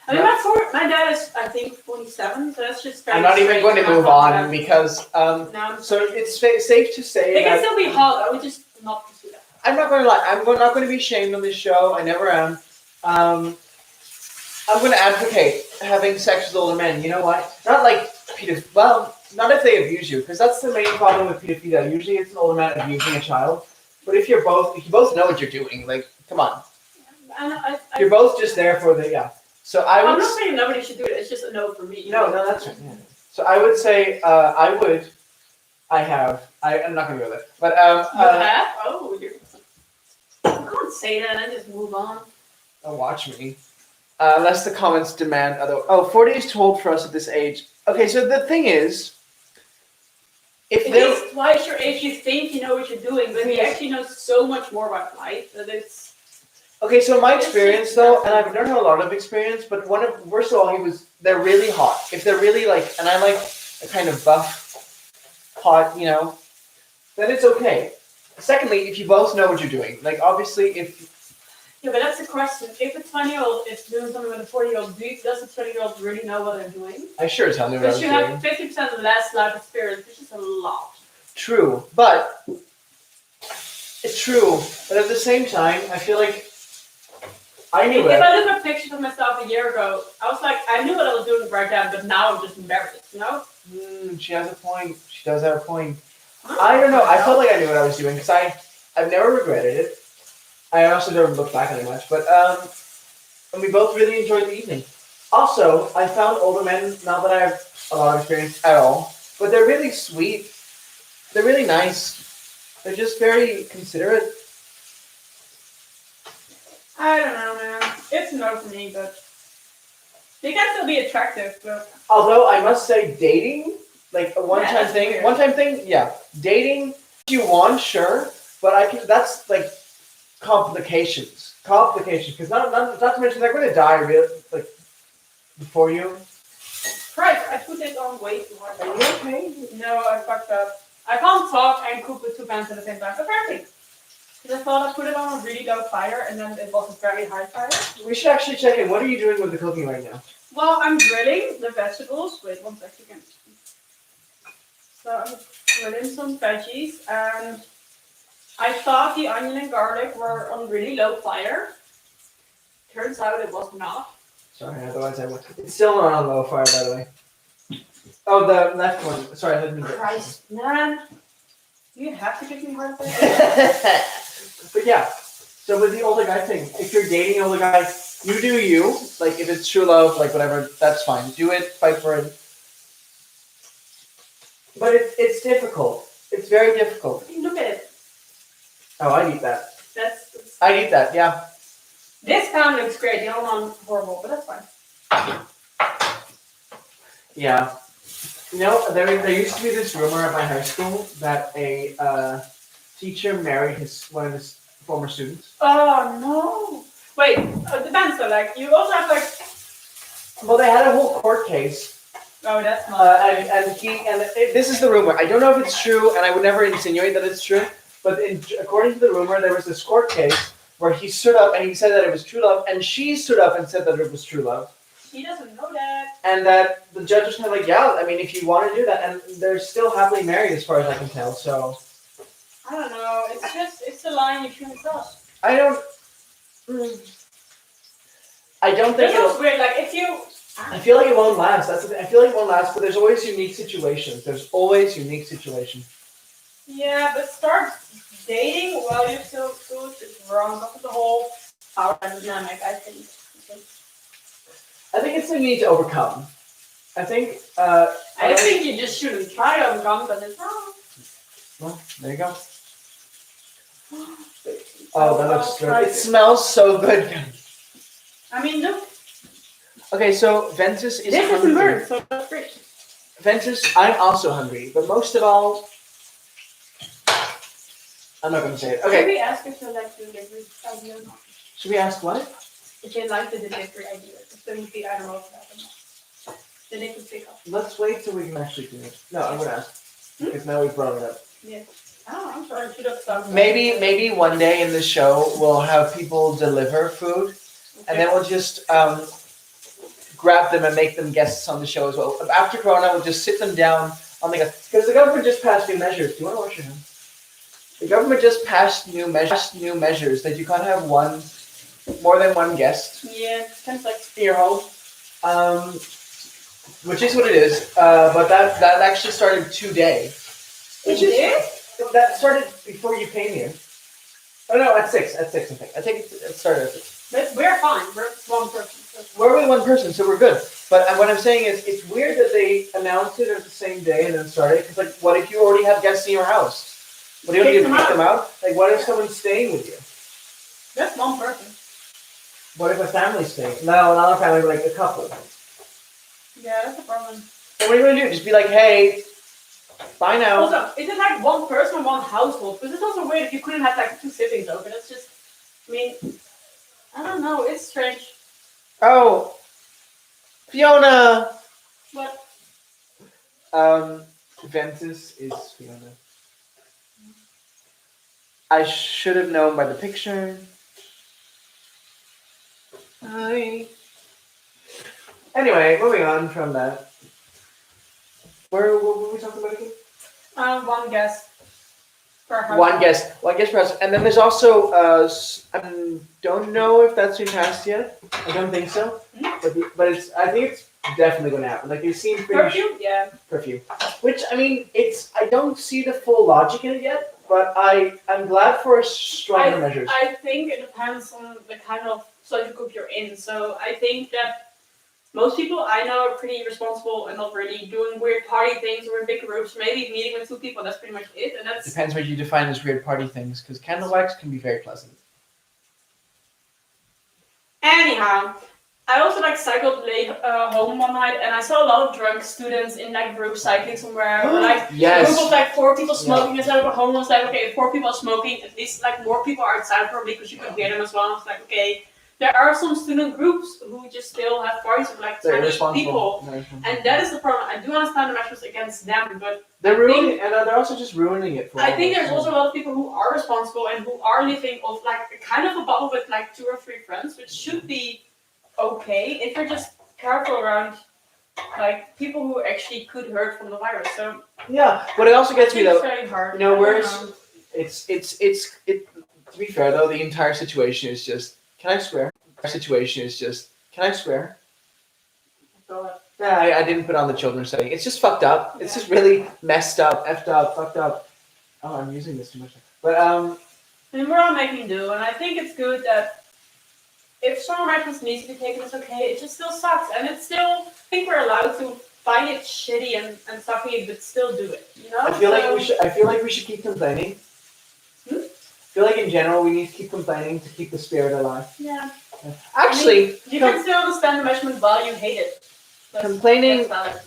I mean, my dad is, I think, 47, so that's just very I'm not even going to move on because, so it's safe to say they can still be hot, I would just not pursue that. I'm not going to lie, I'm not going to be shamed on this show, I never am. I'm going to advocate having sex with older men. You know what? Not like not if they abuse you, because that's the main problem with pedophilia. Usually, it's an older man abusing a child. But if you both know what you're doing, like, come on, you're both just there for the So I'm not saying nobody should do it. It's just a no for me. No, that's right. Yeah. So I would say I'm not going to go there, but you have? Oh, you can't say that and just move on. Don't watch me. Unless the comments demand other. 40 is too old for us at this age. Okay, so the thing is, if If they're he's twice your age, you think you know what you're doing, but he actually knows so much more about life that it's. okay, so in my It's experience just though, and I nothing. don't have a lot of experience, but first of all, they're really hot. If they're really like, and I like a kind of buff, hot, then it's okay. Secondly, if you both know what you're doing, like obviously if, Yeah, but that's the question. If a 20-year-old is doing something with a 40-year-old, does a 20-year-old really know what they're doing? I sure as hell knew what I was Because you doing. have 50% less life experience, which is a lot. True, but it's true. But at the same time, I feel like I knew If it. I look at pictures of myself a year ago, I was like, I knew what I was doing right then, but now I'm just embarrassed, She has a point. She does have a point. I don't know. I felt like I knew what I was doing because I've never regretted it. I also never looked back on it much, but and we both really enjoyed the evening. Also, I found older men, not that I have a lot of experience at all, but they're really sweet. They're really nice. They're just very considerate. I don't know, man. It's a no for me, but they can still be attractive, but Although I must say, dating, like a one-time that's thing, weird. one-time thing, yeah. Dating, if you want, sure, but that's like complications, because not to mention they're going to die real like before you. Christ, I put it on way too hard. Are you okay? No, I fucked up. I can't talk and cook with two pans at the same time, apparently. Because I thought I put it on a really low fire and then it was a very high fire. We should actually check in. What are you doing with the cooking right now? Well, I'm grilling the vegetables. Wait 1 second. So I'm grilling some veggies and I thought the onion and garlic were on really low fire. Turns out it was not. Sorry, otherwise I would. It's still not on low fire, by the way. Oh, the left one. Sorry, I didn't mean to. Christ, man. You have to give me heart attack. But yeah, so with the older guy thing, if you're dating an older guy, you do you. Like if it's true love, like whatever, that's fine. Do it, fight for it. But it's difficult. It's very difficult. Look at it. Oh, I'd eat that. That's. I'd eat that, yeah. This pan looks great. The other one horrible, but that's fine. Yeah. There used to be this rumor at my high school that a teacher married one of his former students. Oh no! Wait, it depends though. Like you also have like. Well, they had a whole court case. Oh, that's not. This is the rumor. I don't know if it's true, and I would never insinuate that it's true. But according to the rumor, there was this court case where he stood up and he said that it was true love, and she stood up and said that it was true love. She doesn't know that. And that the judge was kind of like, yeah, I mean, if you want to do that, and they're still happily married as far as I can tell. So. I don't know. It's the line you shouldn't cross. I don't think It's weird. Like if you. I feel like it won't last. That's the thing. I feel like it won't last, but there's always unique situations. Yeah, but start dating while you're still in school is wrong. That's the whole power dynamic, I think. I think it's something you need to overcome. I think. I think you just shouldn't try to overcome, but it's wrong. Well, there you go. Oh, that looks good. It smells so good. I mean, look. Okay, so Ventus is This hungry. isn't burnt, so that's great. Ventus, I'm also hungry, but most of all, I'm not going to say it. Should Okay. we ask if they like the delivery idea or not? Should we ask what? If they like the delivery idea. If they would be, I don't know if that or not. Then they could pick up. Let's wait till we can actually do it. No, I'm going to ask. Because now we've brought it up. Yeah. Oh, I'm sorry. I should have stopped. Maybe one day in the show we'll have people deliver food, and then we'll just grab them and make them guests on the show as well. After Corona, we'll just sit them down on the because the government just passed new measures. Do you want to wash your hands? The government just passed new measures that you can't have more than one guest Yeah, kind of like in your home, which is what it is. But that actually started today. That started before you came here. Oh no, at 6, I think. I think it started at 6. But we're fine. We're one person. We're only one person, so we're good. But what I'm saying is, it's weird that they announced it at the same day and then started. Because, like, what if you already have guests in your house? What do you do? Kick them out? Like, what if someone's staying with you? That's one person. What if a family's staying? No, not a family, but like a couple. Yeah, that's a problem. So what are you going to do? Just be like, hey, Bye now. Also, is it like one person or one household? Because it's also weird if you couldn't have like two siblings over. That's just, I mean, I don't know. It's strange. Oh, Fiona. What? Ventus is Fiona. I should have known by the picture. Hi. Anyway, moving on from that. What were we talking about again? One guess per house. One guess per house. And then there's also, I don't know if that's been passed yet. I don't think so. But I think it's definitely going to happen. Like, it seems pretty. Curfew? Yeah. Curfew. Which, I mean, I don't see the full logic in it yet, but I'm glad for stronger measures. I think it depends on the kind of social group you're in. So I think that most people I know are pretty responsible and not really doing weird party things or in big groups. Maybe meeting with two people, that's pretty much it. And that's depends what you define as weird party things, because candle wax can be very pleasant. Anyhow, I also like cycled late home one night, and I saw a lot of drunk students in like group cycling somewhere. Or like yes. a group of like 4 people smoking instead of a home was like, okay, if 4 people are smoking, at least like more people are outside probably because you could hear them as well. I was like, okay, there are some student groups who just still have parties with like 20 people, and that is the problem. I do understand the measures against them, but they're ruining, and they're also just ruining it for. I think there's also a lot of people who are responsible and who are living off like kind of a bubble with like 2 or 3 friends, which should be okay if you're just careful around like people who actually could hurt from the virus. So yeah, but it also gets me though. It's very hard. You know, whereas it's to be fair though, the entire situation is just. Can I swear? The situation is just. Can I swear? Yeah, I didn't put on the children's setting. It's just fucked up. It's just really messed up, effed up, fucked up. Oh, I'm using this too much. But I mean, we're all making do, and I think it's good that if some measures needs to be taken, it's okay. It just still sucks, and it's still. I think we're allowed to find it shitty and sucky, but still do it. You know. I feel like we should keep complaining. I feel like in general we need to keep complaining to keep the spirit alive. Yeah. Actually, I mean, you can still understand the measurement while you hate it.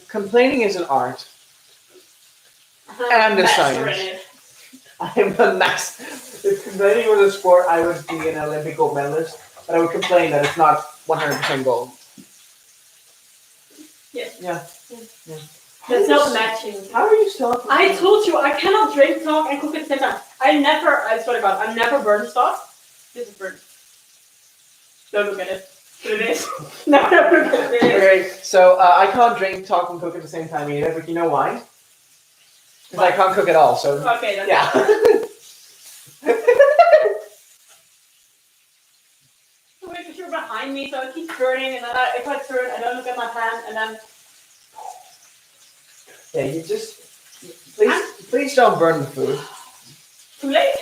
Complaining is an art and a science. I am a master. If complaining was a sport, I would be an Olympic gold medalist, but I would complain that it's not 100% gold. Yes. Yeah. That's not matching. How are you still? I told you I cannot drink, talk, and cook at the same time. I swear to God, I never burn stuff. This is burnt. Don't look at it. But it is. No, don't look at it. Okay, so I can't drink, talk, and cook at the same time either, but you know why? Because I can't cook at all, so... Okay, that's yeah. Wait, because you're behind me, so it keeps burning, and then if I turn, I don't look at my hand, and then... Yeah, you just... Please don't burn the food. Too late?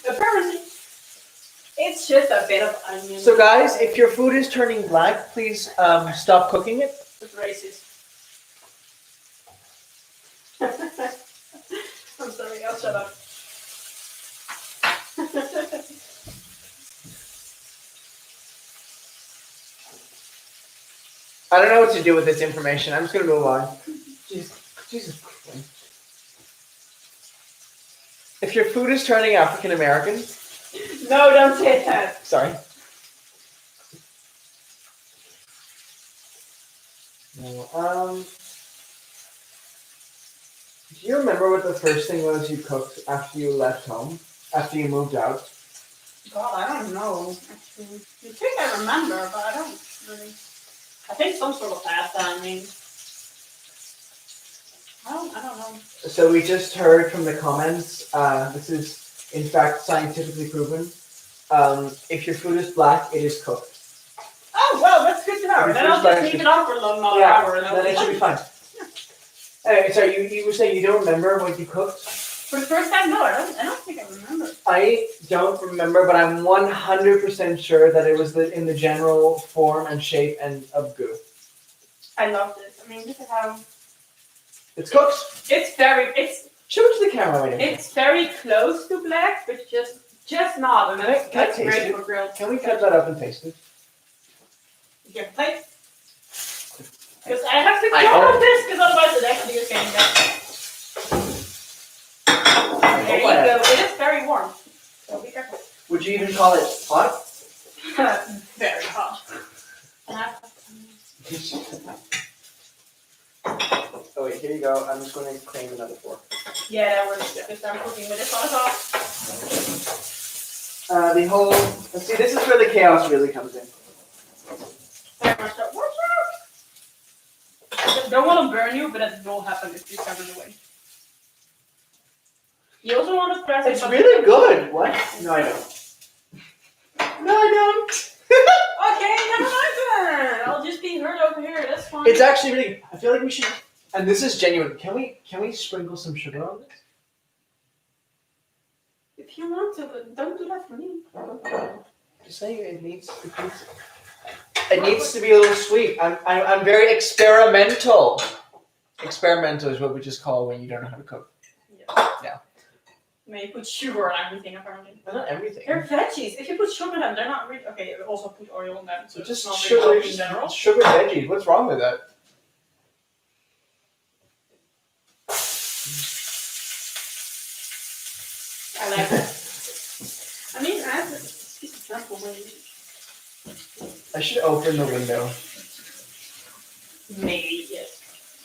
Apparently. It's just a bit of onion. So guys, if your food is turning black, please stop cooking it. It's racist. I'm sorry, I'll shut up. I don't know what to do with this information. I'm just going to move on. Jesus Christ. If your food is turning African American... No, don't say that. Sorry. No, do you remember what the first thing was you cooked after you left home? After you moved out? God, I don't know, actually. You think I remember, but I don't really. I think some sort of pasta, I mean. I don't know. So we just heard from the comments, this is in fact scientifically proven. If your food is black, it is cooked. Oh, well, that's good to know. Then I'll just leave it on for another hour. And then it should be fine. Anyway, sorry, you were saying you don't remember what you cooked? For the first time, no, I don't think I remember. I don't remember, but I'm 100% sure that it was in the general form and shape and of goo. I love this. I mean, look at how... It's cooked. Show it to the camera right now. It's very close to black, but just not. And that's great for grilled. Can we cut that up and taste it? Yeah, plate. Because I have to cut this, because otherwise it actually is getting bad. very warm. So be careful. Would you even call it hot? Very hot. Oh wait, here you go. I'm just going to claim another fork. Yeah, that works. Because I'm cooking with this on top. Let's see, this is where the chaos really comes in. Very much so. Watch out! I don't want to burn you, but that will happen if you turn it away. You also want to press it. It's really good. What? No, I don't. No, I don't. Okay, never mind then. I'll just be hurt over here. That's fine. It's actually really good. I feel like we should, and this is genuine. Can we sprinkle some sugar on this? If you want to, but don't do that for me. Just saying, it needs to be a little sweet. I'm very experimental. Experimental is what we just call when you don't know how to cook. Yeah. May you put sugar on everything apparently. Well, not everything. They're veggies. If you put sugar on them, they're not really okay. Also put oil on them, so Just it's not sugar, really healthy in general. sugar veggies. What's wrong with that? I like it. I mean, I have this piece of sample way. I should open the window. Maybe, yes.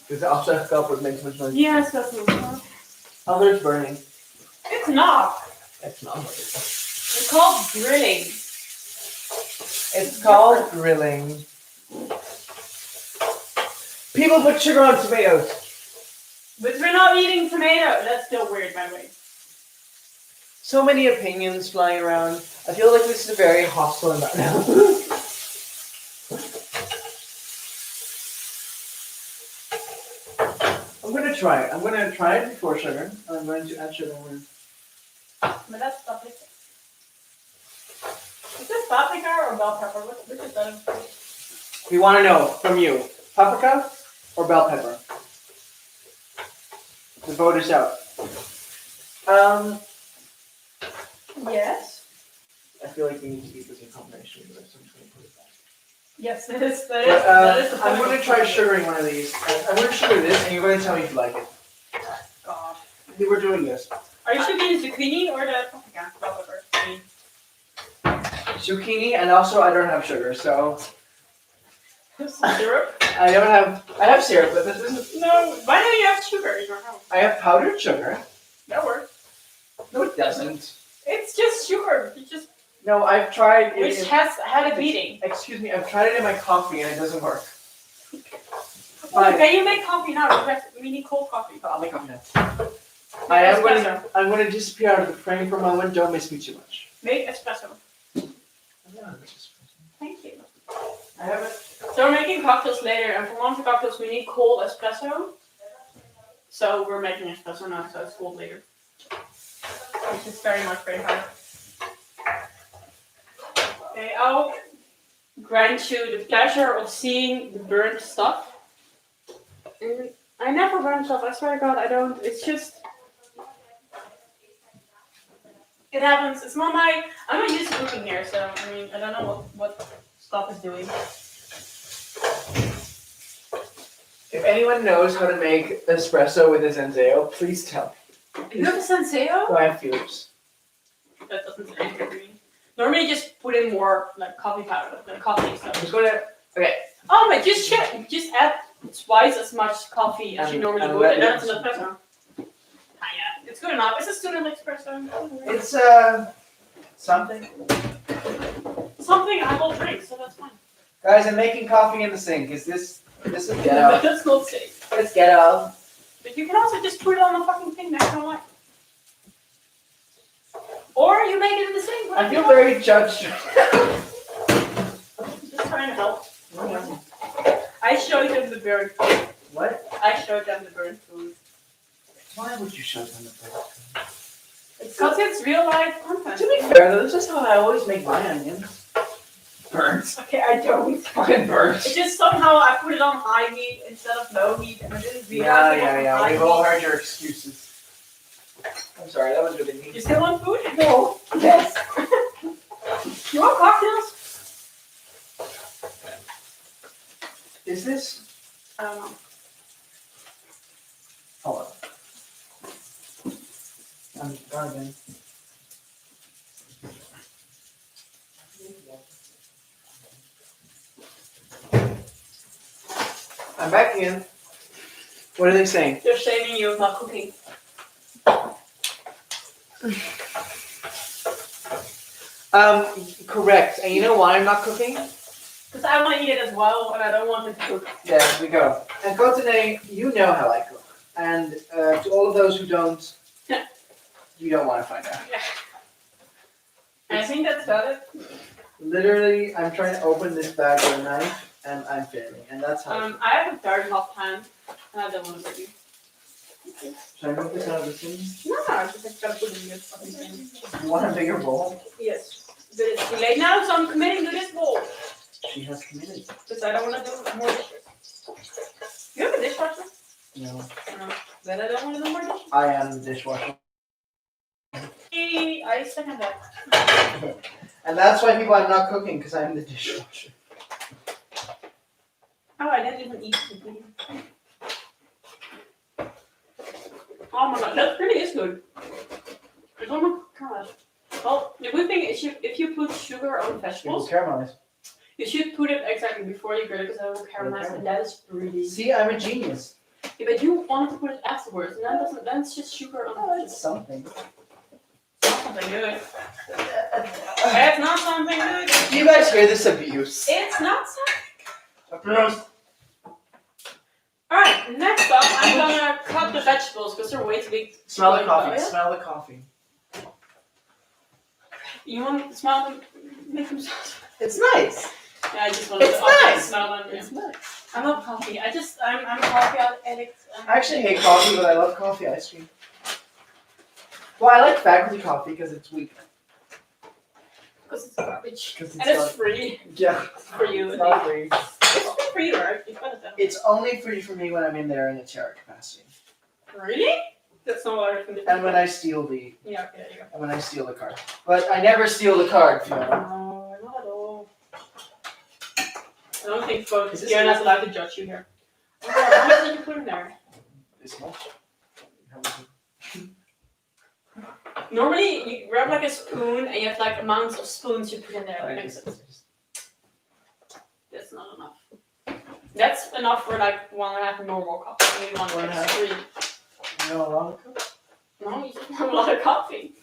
Because the outside cup would make so much noise. Yes, that's what it's Oh, there's burning. It's not. It's not. It's called grilling. It's called grilling. People put sugar on tomatoes. But we're not eating tomato. That's still weird, by the way. So many opinions flying around. I feel like this is a very hostile environment. I'm going to try it. I'm going to try it before sugar. I'm going to add sugar. But that's paprika. Is this paprika or bell pepper? Which is better? We want to know from you, paprika or bell pepper? The vote is out. Yes. I feel like we need to keep this in combination with this. I'm just going to put it back. Yes, that is the I'm going to try sugaring one of these. I'm going to sugar this, and you're going to tell me if you like it. God. We were doing this. Are you sugaring the zucchini or the paprika? Bell pepper. Zucchini, and also I don't have sugar, so Some syrup? I have syrup, but this isn't. No. Why don't you have sugar in your house? I have powdered sugar. That works. No, it doesn't. It's just sugar. You just No, I've tried it. which has had a beating. Excuse me, I've tried it in my coffee and it doesn't work. Oh, can you make coffee now? We need cold coffee. I'll make coffee now. Espresso. I'm going to disappear out of the frame for a moment. Don't miss me too much. Make espresso. Thank you. I have it. So we're making cocktails later, and for one of the cocktails we need cold espresso. So we're making espresso now, so it's cold later. Which is very much very hard. Okay, I'll grant you the pleasure of seeing the burnt stuff. And I never burn stuff, I swear to God, I don't. It's just... It happens. It's not my... I'm not used to cooking here, so, I mean, I don't know what stuff is doing. If anyone knows how to make espresso with a Senseo, please tell me. You have a Senseo? So I have Philips. That doesn't say anything to me. Normally just put in more like coffee powder, like coffee stuff. I'm just going to... Okay. Oh my, just check. Just add twice as much coffee as you normally would, and that's an espresso. Kinda. It's good enough. It's a student espresso. It's, something. Something I will drink, so that's fine. Guys, I'm making coffee in the sink. This is ghetto. That's not safe. It's ghetto. But you can also just put it on the fucking thing next to the light. Or you make it in the sink. I feel very judged. Just trying to help. I showed them the burnt food. What? I showed them the burnt food. Why would you show them the burnt? Because it's real life content. To be fair, though, this is how I always make my onions. Burnt. Okay, I don't. Fucking burnt. It just somehow I put it on high heat instead of low heat, and I didn't realize it was on high We've all heat. heard your excuses. I'm sorry, that was really mean. You still want food? No. Yes. You want cocktails? Is this? I don't know. Hold on. I'm gone again. I'm back in. What are they saying? They're shaming you of not cooking. Correct. And you know why I'm not cooking? Because I want to eat it as well, and I don't want it to cook. There we go. And for today, you know how I cook. And to all of those who don't, you don't want to find out. Yeah. I think that's about it. Literally, I'm trying to open this bag with a knife, and I'm failing. And that's how. I have a very hot pan, and I don't want to break you. Should I move this out of the thing? No, I just gotta put it in this fucking thing. You want a bigger bowl? Yes. But it's too late now, so I'm committing to this bowl. She has committed. Because I don't want to do more dishes. You have a dishwasher? No. No. Then I don't want to do more dishes. I am the dishwasher. I second that. And that's why people I'm not cooking, because I'm the dishwasher. Oh, I didn't even eat completely. Oh my god, that really is good. Oh my god. Well, the good thing is if you put sugar on It will vegetables, caramelize. you should put it exactly before you grill it because it will caramelize, and that is really. See, I'm a genius. Yeah, but you want to put it afterwards, and then it's just sugar on Oh, the it's something. Something good. It's not something good. Do you guys hear this abuse? It's not something. Abuse. Alright, next up, I'm gonna cut the vegetables because they're way too big. Smell the coffee. Oh, yeah? Smell the coffee. You want to smell them? Make them smell. It's nice. Yeah, I just want to smell them. Yeah. It's nice. I love coffee. I'm a coffee addict. I actually hate coffee, but I love coffee ice cream. Well, I like faculty coffee because it's weak. Because it's garbage. 'Cause And it's free. Yeah. It's for you. It's not free. It's free for you, right? You've got it then. It's only free for me when I'm in there in a chair capacity. Really? That's not what I can do. And when I steal the. Yeah, okay, there you go. And when I steal the card. But I never steal the card, Fiona. No, not at all. I don't think folks Is this Fiona's enough? allowed to judge you here. Okay, how much did you put in there? This much. Normally, you grab like a spoon and you have like amounts of spoons you put in there. That makes sense. That's not enough. That's enough for like 1.5 normal cups. Maybe 1.5. 3. You know a lot of cook? No, you just want a lot of coffee.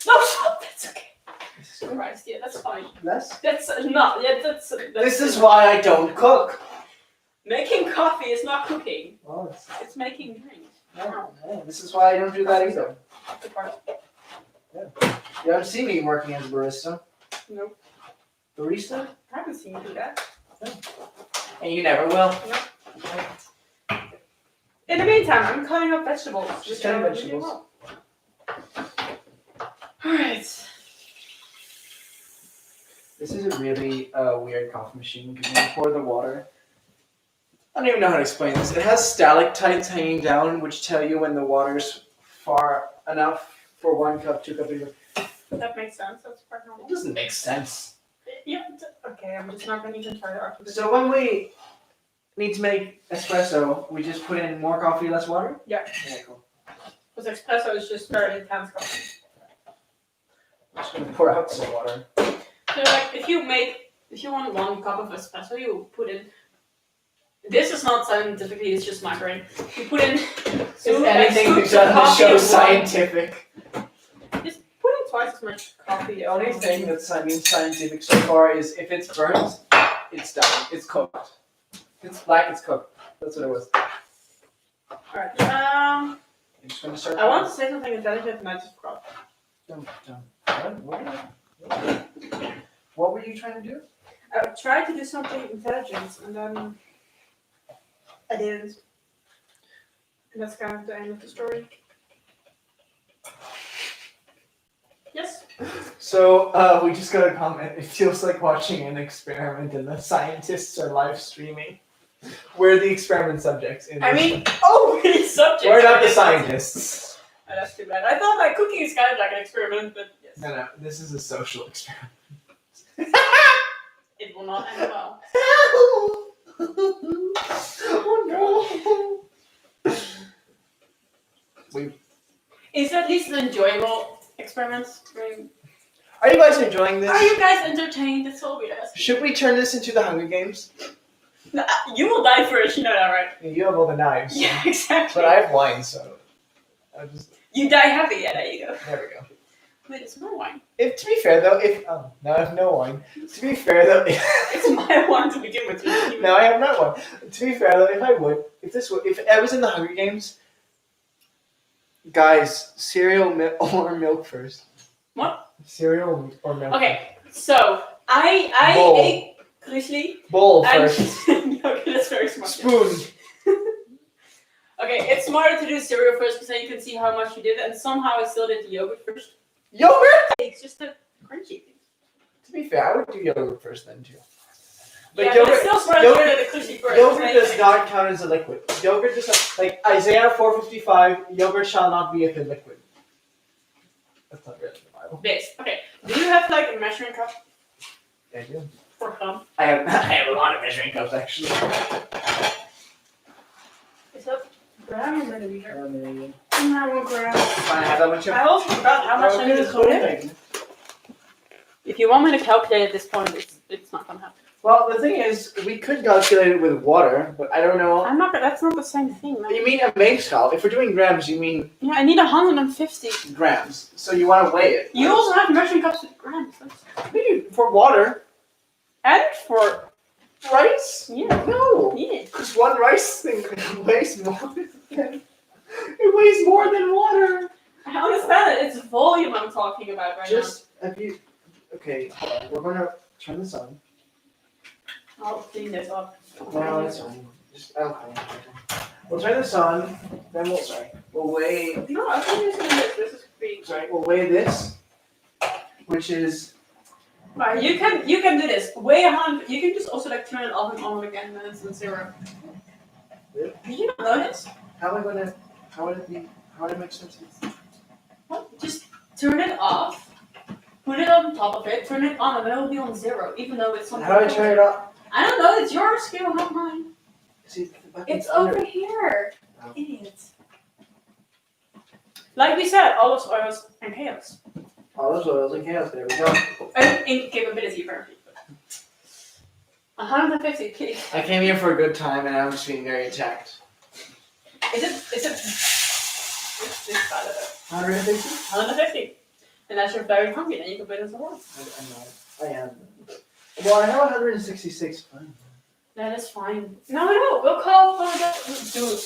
No, stop. That's okay. Christ, yeah, that's fine. Less? That's not. Yeah, that's This is why I don't cook. Making coffee is not cooking. Well, It's making drinks. no, this is why I don't do that either. That's the part. You don't see me working as a barista. Nope. Barista? I haven't seen you do that. And you never will. In the meantime, I'm cutting up vegetables. Just cutting vegetables. Alright. This is a really weird coffee machine because when you pour the water, I don't even know how to explain this. It has stalactites hanging down which tell you when the water's far enough for 1 cup, 2 cups. That makes sense. That's quite normal. It doesn't make sense. Yeah, okay, I'm just not going to even try to argue with So when we need to make espresso, we just put in more coffee, less water? Yeah. Okay, cool. Because espresso is just very intense coffee. I'm just going to pour out some water. So like, if you want 1 cup of espresso, you put in. This is not scientifically, it's just my brain. You put in. If anything we've done on the show scientific. Just put in twice as much coffee. The only thing that means scientific so far is if it's burnt, it's done. It's cooked. If it's black, it's cooked. That's what it was. Alright. I'm just going to start. I want to say something intelligent and I just forgot. Don't. What were you trying to do? I tried to do something intelligent and then I didn't. And that's kind of the end of the story. Yes? So, we just got a comment. It feels like watching an experiment and the scientists are live streaming. We're the experiment subjects. I mean, we're subjects. We're not the scientists. Oh, that's too bad. I thought like cooking is kind of like an experiment, but yes. No, this is a social experiment. It will not end well. Oh no! Is at least an enjoyable experiment? Are you guys enjoying this? Are you guys entertained? That's all we ask. Should we turn this into the Hunger Games? You will die first, you know that, right? You have all the knives. So. Yeah, exactly. But I have wine, so I just. You die happy, yeah, there you go. There we go. Wait, it's my wine. If to be fair though, now I have no wine. To be fair though, It's my wine to begin with. now I have no one. To be fair though, if I was in the Hunger Games, guys, cereal or milk first. What? Cereal or milk. Okay, so I Bowl. ate Grizzly. Bowl And first. okay, that's very smart. Spoon. Okay, it's smarter to do cereal first because then you can see how much you did, and somehow I still did the yogurt first. Yogurt. It's just a crunchy thing. To be fair, I would do yogurt first then too. But Yeah, yogurt, but it's still smarter to do the crunchy first. yogurt Like- does not count as a liquid. Yogurt does not, like Isaiah 4:55. Yogurt shall not be a liquid. That's not really in the Bible. This. Okay. Do you have like a measuring cup Yeah, I do. for fun? I have a lot of measuring cups actually. Is that gram or milliliter? Fine, No, 1 gram. I have that much. I also forgot how much I need to put in. If you want me to calculate at this point, it's not gonna happen. Well, the thing is, we could calculate it with water, but I don't know. I'm not. That's not the same thing, man. You mean a meetschal? If we're doing grams, you mean Yeah, I need 150. grams. So you want to weigh it. You also have measuring cups with grams. Maybe for water. And for Rice? yeah, No. yeah. Because one rice thing weighs more than it weighs more than water. I understand it. It's volume I'm talking about right Just have you? Okay, hold on. We're gonna turn this on. now. I'll clean this up. No, that's fine. Just okay. We'll turn this on. Then we'll weigh. No, I think using this. This is pretty. Sorry, we'll weigh this, which is. Right, you can do this. Weigh 100. You can just also like turn it off and on again, and then it's on 0. Really? Did you not know this? How am I gonna? How would it be? How would it make sense? What? Just turn it off. Put it on top of it. Turn it on, and then it will be on 0, even though it's something. How do I turn it off? I don't know. It's your skill, not mine. See, the button's It's under. over here. Oh. Idiots. Like we said, olives, oils, and chaos. Olives, oils, and chaos. There we go. And in capability, apparently. 150, please. I came here for a good time, and I'm just being very attacked. Is it? It's bad at it. 150? 150. And as you're very hungry, then you can put in some more. I am. Well, I have 166. Fine. That is fine. No, we'll call for that. Dude.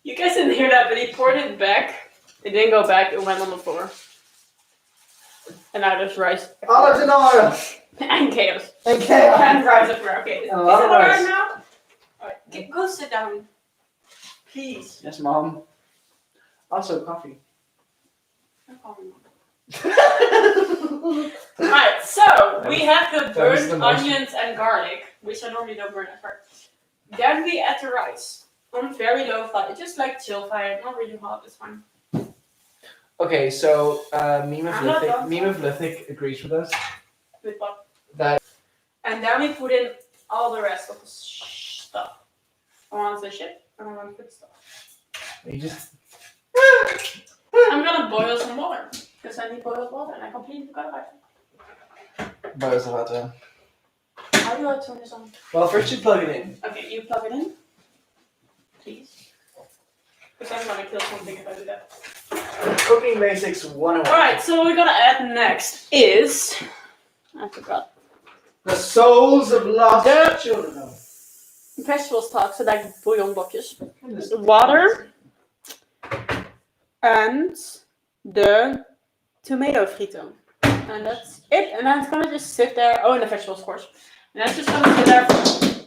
You guys didn't hear that, but he poured it back. It didn't go back, it went on the floor. And now there's rice. Olives and oil. And chaos. And chaos. And rice everywhere. Okay, is it A lot of rice. alright now? Alright, go sit down. Please. Yes, Mom. Also, coffee. Alright, so we have the That was burnt the most- onions and garlic, which I normally don't burn at first. Then we add the rice on very low fire, just like chill fire, not really hot, it's fine. Okay, so Meme I'm not done. of Lithic agrees with us. With what? That- And then we put in all the rest of the stuff. I want the shit, and I want to put stuff. You just. I'm gonna boil some water, because I need boiled water, and I completely forgot about it. Boils the water. How do I turn this on? Well, first you plug it in. Okay, you plug it in, please. Because I'm gonna kill something if I do that. Cooking Basics 101. Alright, so what we're gonna add next is... I forgot. The souls of lost children. No. Vegetable stock, so like bouillonblokjes. Water. And the tomato frito. And that's it. And then it's gonna just sit there. Oh, and the vegetables, of course. And that's just gonna sit there for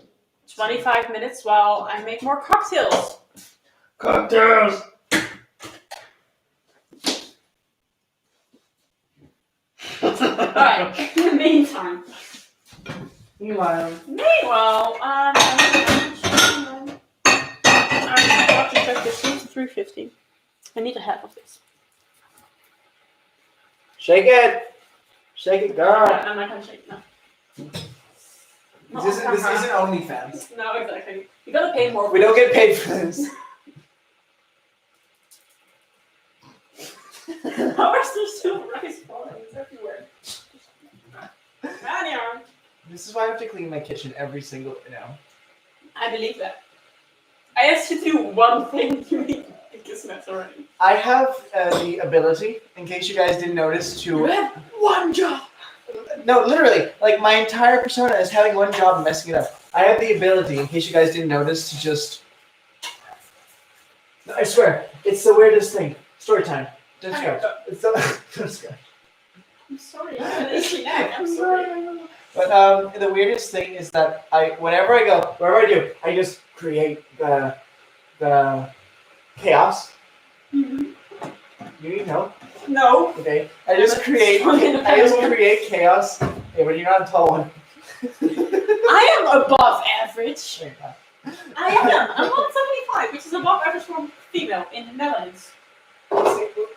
25 minutes while I make more cocktails. Cocktails! Alright, in the meantime. Meanwhile, Alright, I'll check this. 350. I need a half of this. shake it! Shake it, girl! I'm not gonna shake it now. This isn't OnlyFans. No, exactly. You gotta pay more. We don't get paid for this. How is there still rice falling? It's everywhere. Anyhow. This is why I have to clean my kitchen every single now. I believe that. I asked you to do one thing, you make a biggest mess already. I have the ability, in case you guys didn't notice, You to have one job. no, literally, like my entire persona is having one job and messing it up. I have the ability, in case you guys didn't notice, to just. I swear, it's the weirdest thing. Story time. Don't scratch. It's so. Don't scratch. I'm sorry. I'm sorry. But the weirdest thing is that whenever I go, wherever I do, I just create the chaos. Mm-hmm. You need help? No. Okay. I just create chaos. Hey, but you're not a tall one. I am above average. There you go. I am. I'm 175, which is above average for a female in the Netherlands.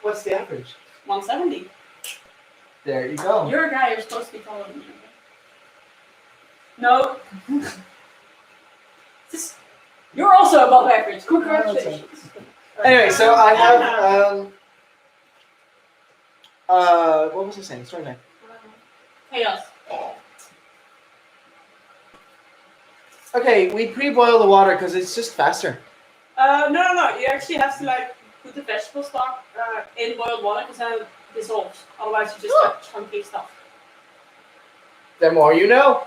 What's the average? 170. There you go. You're a guy. You're supposed to be taller than me. No. You're also above average. Congratulations. Anyway, so I have what was I saying? Story time. Chaos. Okay, we pre-boil the water because it's just faster. No. You actually have to like put the vegetable stock in boiled water because then it dissolves. Otherwise, you just get chunky stuff. The more you know,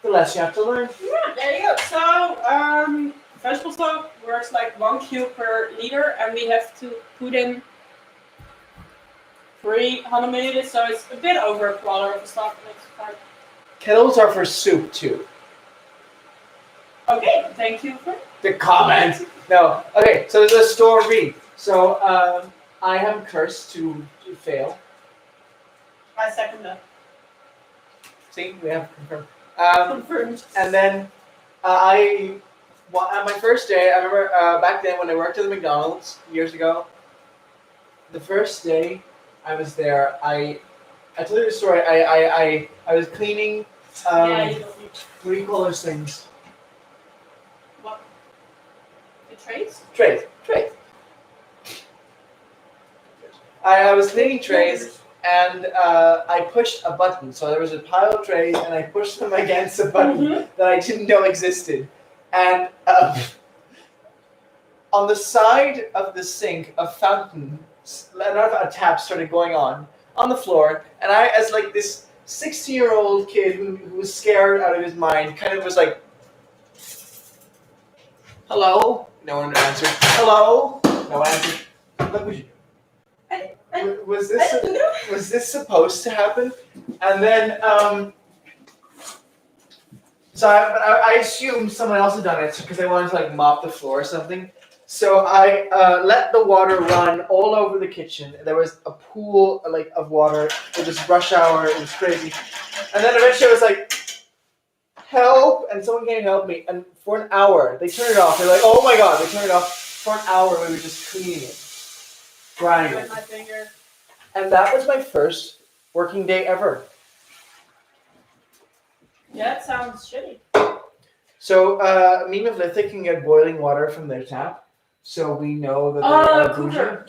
the less you have to learn. Yeah, there you go. So, vegetable stock works like 1 cube per liter, and we have to put in 300 milliliters, so it's a bit over a quarter of the stock. Kettles are for soup too. Okay, thank you for the comment. No. Okay, so there's a story. So I am cursed to fail. I second that. See, we have confirmed. Confirmed. And then on my first day, I remember back then when I worked at the McDonald's years ago. The first day I was there, I told you the story. I was cleaning. Yeah, you don't need. What do you call those things? What? The trays? Trays. I was cleaning trays and I pushed a button. So there was a pile of trays and I pushed them against a button that I didn't know existed. And on the side of the sink, a fountain, not a tap, started going on the floor. And I, as like this 60-year-old kid who was scared out of his mind, kind of was like, hello? No one answered. Hello? No one answered. What would you do? Was this supposed to happen? And then, so I assumed someone else had done it because I wanted to like mop the floor or something. So I let the water run all over the kitchen. There was a pool like of water. It was rush hour. It was crazy. And then eventually I was like, help! And someone came to help me. And for an hour, they turned it off. They're like, oh my god! They turned it off. For an hour, we were just cleaning it. Grinding. With my finger. And that was my first working day ever. Yeah, it sounds shitty. So, me and Lithic can get boiling water from their tap, so we know that they're cooler.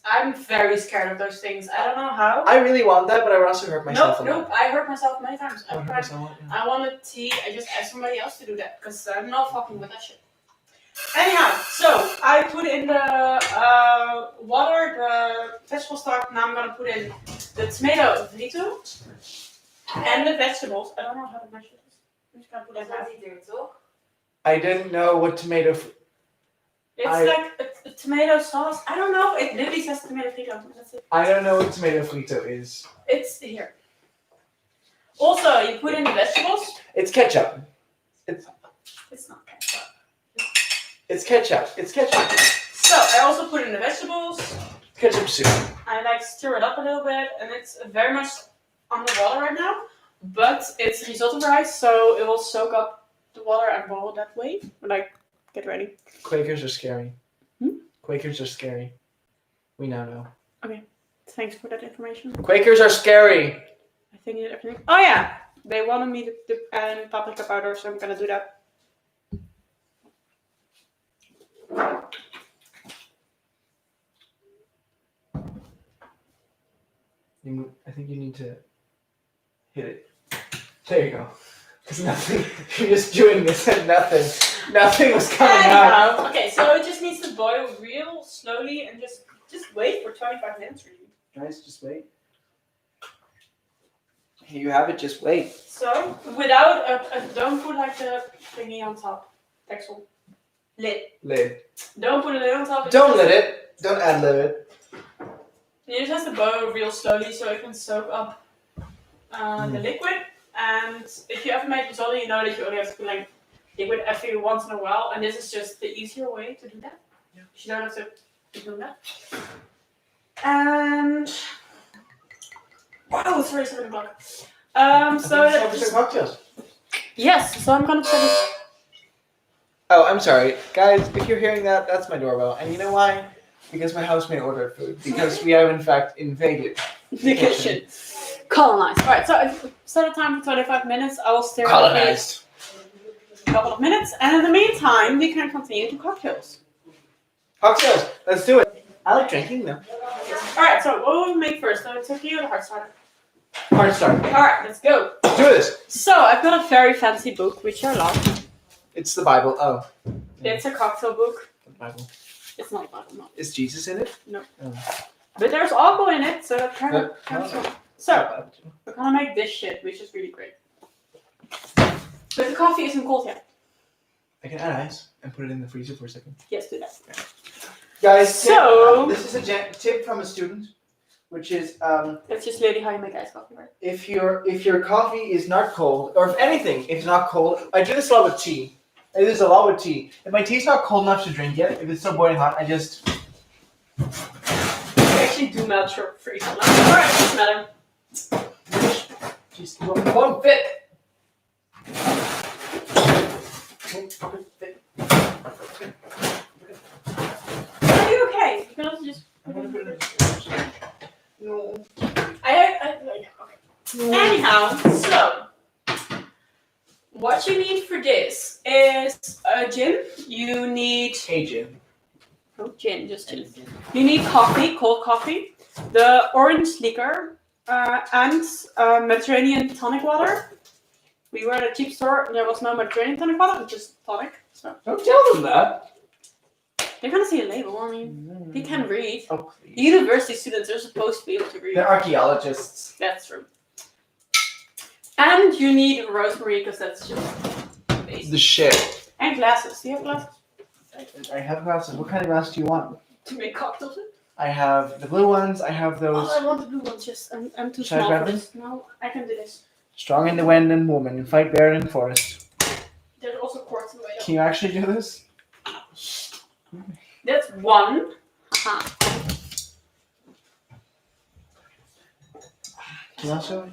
I'm very scared of those things. I don't know how. I really want that, but I would also hurt myself. Nope. I hurt myself many times. Yeah. I wanted tea. I just asked somebody else to do that because I'm not fucking with that shit. Anyhow, so I put in the water, the vegetable stock. Now I'm gonna put in the tomato frito and the vegetables. I don't know how to measure this. I'm just gonna put it in. I didn't know what tomato. It's like a tomato sauce. I don't know. It literally says tomato frito. That's it. I don't know what tomato frito is. It's here. Also, you put in the vegetables. It's ketchup. It's not ketchup. It's ketchup. It's ketchup. So I also put in the vegetables. Ketchup soup. I like stir it up a little bit, and it's very much on the water right now. But it's risotto rice, so it will soak up the water and boil that way. Like, get ready. Quakers are scary. Hmm? Quakers are scary. We now know. Okay, thanks for that information. Quakers are scary. I think I did everything. Oh yeah, they wanted me to add paprika powder, so I'm gonna do that. I think you need to hit it. There you go. Because nothing. You're just doing this and nothing was coming out. Anyhow, okay, so it just needs to boil real slowly and just wait for 25 minutes, really. Guys, just wait. Here you have it. Just wait. So, without don't put like the thingy on top. Texel. Lid. Don't put a lid on top. Don't let it. Don't ad-lib it. You just have to boil real slowly so it can soak up the liquid. And if you ever make risotto, you know that you only have to put like liquid every once in a while. And this is just the easier way to do that. Yeah. You don't have to keep doing that. And wow, it's already 7 o'clock. So just cocktails. yes, so I'm gonna put it. Oh, I'm sorry, guys. If you're hearing that, that's my doorbell, and you know why? Because my housemate ordered food. Because we have in fact invaded The kitchen. Colonized. Alright, so I've set a time for 25 minutes. I will stir it Colonized. for a couple of minutes. And in the meantime, we can continue to cocktails. Cocktails. Let's do it. I like drinking them. Alright, so what will we make first? The turkey or the hard starter? Hard start. Alright, let's go. Do this. So, I've got a very fancy book, which I love. It's the Bible. Oh. It's a cocktail book. The Bible. It's not a Bible, no. Is Jesus in it? No. Oh. But there's alcohol in it, so that kind of But- counts. So, we're gonna make this shit, which is really great. But the coffee isn't cold yet. I can add ice and put it in the freezer for a second. Yes, do that. Guys, So- this is a tip from a student, which is That's just literally how you make iced coffee, right? if your coffee is not cold, or if anything is not cold, I do this a lot with tea. I do this a lot with tea. If my tea's not cold enough to drink yet, if it's still boiling hot, I just You actually do melt your freezer. Alright, doesn't matter. just won't fit. Are you okay? You can also just. No. Okay. Anyhow, so what you need for this is a gin. You need Cajun. just gin. You need coffee, cold coffee, the orange liquor, and Mediterranean tonic water. We were at a cheap store. And there was no Mediterranean tonic water, just tonic. So Don't tell them that. they're gonna see a label. I mean, they can read. Oh, please. University students are supposed to be able to read. They're archaeologists. That's true. And you need rosemary because that's just basic. The shit. And glasses. Do you have glasses? I have glasses. What kind of glass do you want? To make cocktails with? I have the blue ones. I have those. Oh, I want the blue ones. Just I'm too Should I small grab for them? this. No, I can do this. Strong in the wind and woman, fight bear in the forest. There's also quartz in the way. Can you actually do this? That's one. Aha. Can you also?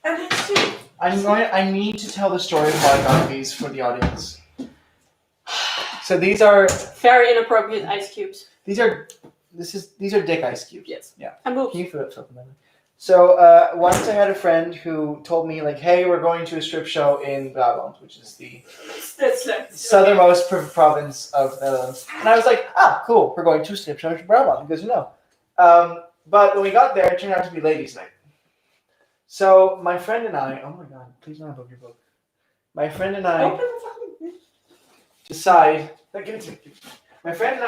And that's two. I need to tell the story of how I got these for the audience. So these are Very inappropriate ice cubes. these are dick ice cubes. Yes. Yeah. And boobs. Can you flip something? So once I had a friend who told me like, "Hey, we're going to a strip show in Brabant, which is the That's like southernmost province of the Netherlands," and I was like, "Ah, cool, we're going to a strip show in Brabant because you know." But when we got there, it turned out to be ladies' night. So my friend and I, oh my god, please don't above your book. My friend and I Open the fucking. decide. My friend and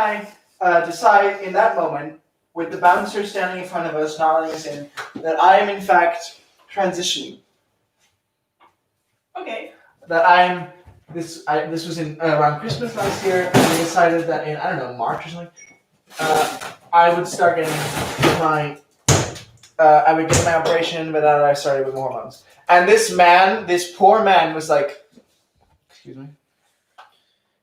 I decide in that moment, with the bouncer standing in front of us, not letting us in, that I am in fact transitioning. Okay. That I'm this. This was in around Christmas last year, and we decided that in March or something, I would start getting my. I would get my operation, but then I started with more hormones. And this poor man, was like, excuse me.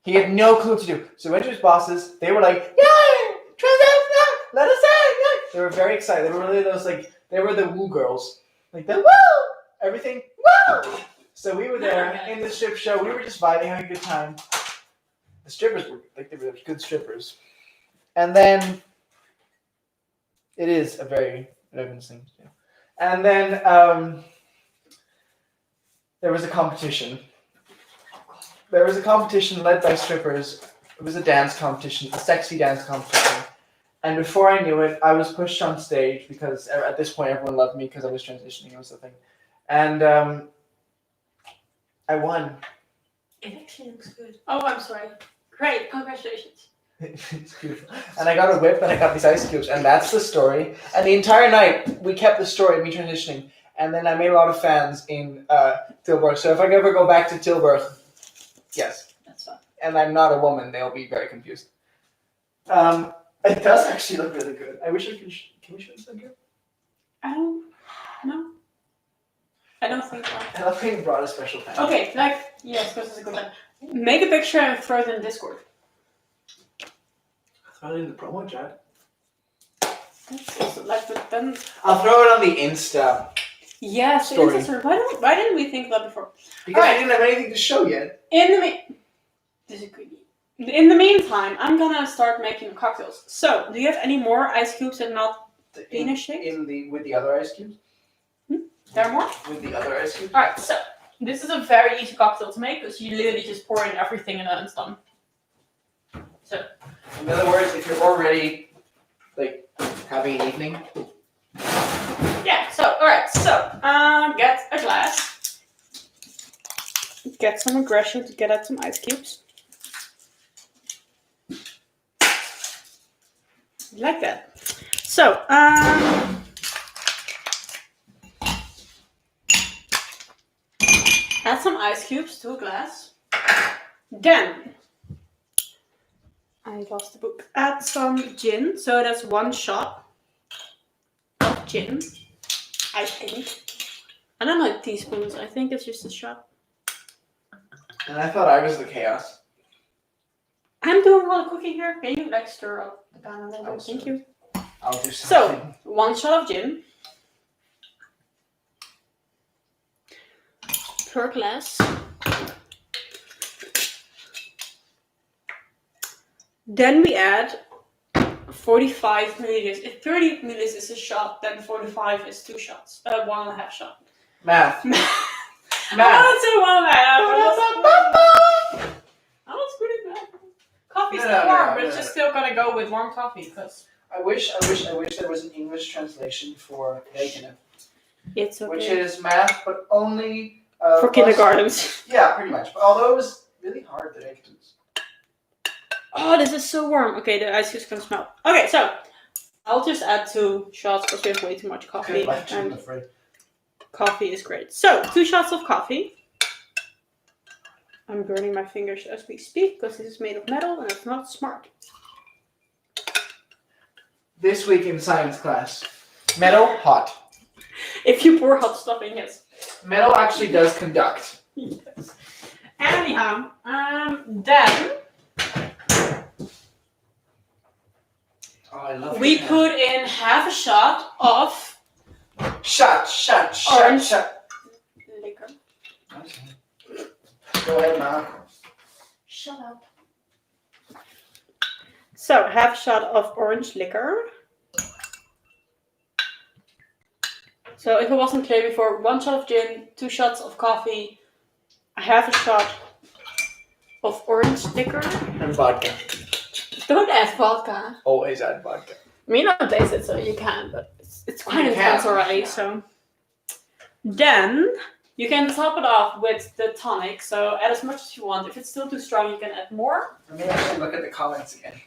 He had no clue what to do. So he went to his bosses. They were like, "Yay! Transition! Let us in!" Yay! They were very excited. They were really those like they were the woo girls, like the woo everything woo. So we were there in the strip show. We were just vibing, having a good time. The strippers were like they were good strippers, and then it is a very relevant thing to do. And then there was a competition. There was a competition led by strippers. It was a dance competition, a sexy dance competition. And before I knew it, I was pushed on stage because at this point everyone loved me because I was transitioning or something. And I won. It actually looks good. Oh, I'm sorry. Great, congratulations. It's beautiful. And I got a whip and I got these ice cubes, and that's the story. And the entire night we kept the story of me transitioning, and then I made a lot of fans in Tilburg. So if I ever go back to Tilburg, yes. That's fine. And I'm not a woman, they'll be very confused. It does actually look really good. I wish I could. Can we show this again? I don't know. I don't think so. I love how you brought a special pen. Okay, yes, this is a good one. Make a picture and throw it in Discord. Throw it in the promo chat. That's also but then. I'll throw it on the Insta. Yes, the Story. Insta story. Why didn't we think of that before? Because I didn't have anything to show yet. In the meantime, I'm gonna start making cocktails. So, do you have any more ice cubes and not penis shaped? With the other ice cubes? There are more? With the other ice cubes? Alright, so this is a very easy cocktail to make because you literally just pour in everything and then it's done. So, in other words, if you're already having an evening. yeah, alright, get a glass. Get some aggression to get out some ice cubes. Like that. So, add some ice cubes to a glass. Then, I lost the book. Add some gin. So that's 1 shot of gin, I think. I don't like teaspoons. I think it's just a shot. And I thought I was the chaos. I'm doing all the cooking here. Can you stir up the pan a little bit? Thank you. I'll do something. So, 1 shot of gin per glass. Then we add 45 milliliters. If 30 milliliters is a shot, then 45 is 2 shots. 1.5 shot. Math. Math. Math. I was good at math. Coffee's No, still warm, no, but it's just still gonna go with warm coffee because I wish there was an English translation for rekenen. it's okay. Which is math, but only for kindergartens. Yeah, pretty much. But although it was really hard, the rekenens. Oh, this is so warm. Okay, the ice is gonna smell. Okay, so I'll just add 2 shots because we have way too much coffee. I'm afraid. Coffee is great. So 2 shots of coffee. I'm burning my fingers as we speak because this is made of metal and it's not smart. This week in science class, metal hot. If you pour hot stuff in, yes. Metal actually does conduct. Yes. Anyhow, then I love we put in half a shot of orange liquor. Okay. Go ahead, Ma. Shut up. So, half a shot of orange liquor. So, if it wasn't clear before, 1 shot of gin, 2 shots of coffee, half a shot of orange liquor. And vodka. Don't add vodka. Always add vodka. I mean, I don't taste it, so you can, but it's quite intense already, yeah. so. Then, you can top it off with the tonic, so add as much as you want. If it's still too strong, you can add more. Let me actually look at the comments again.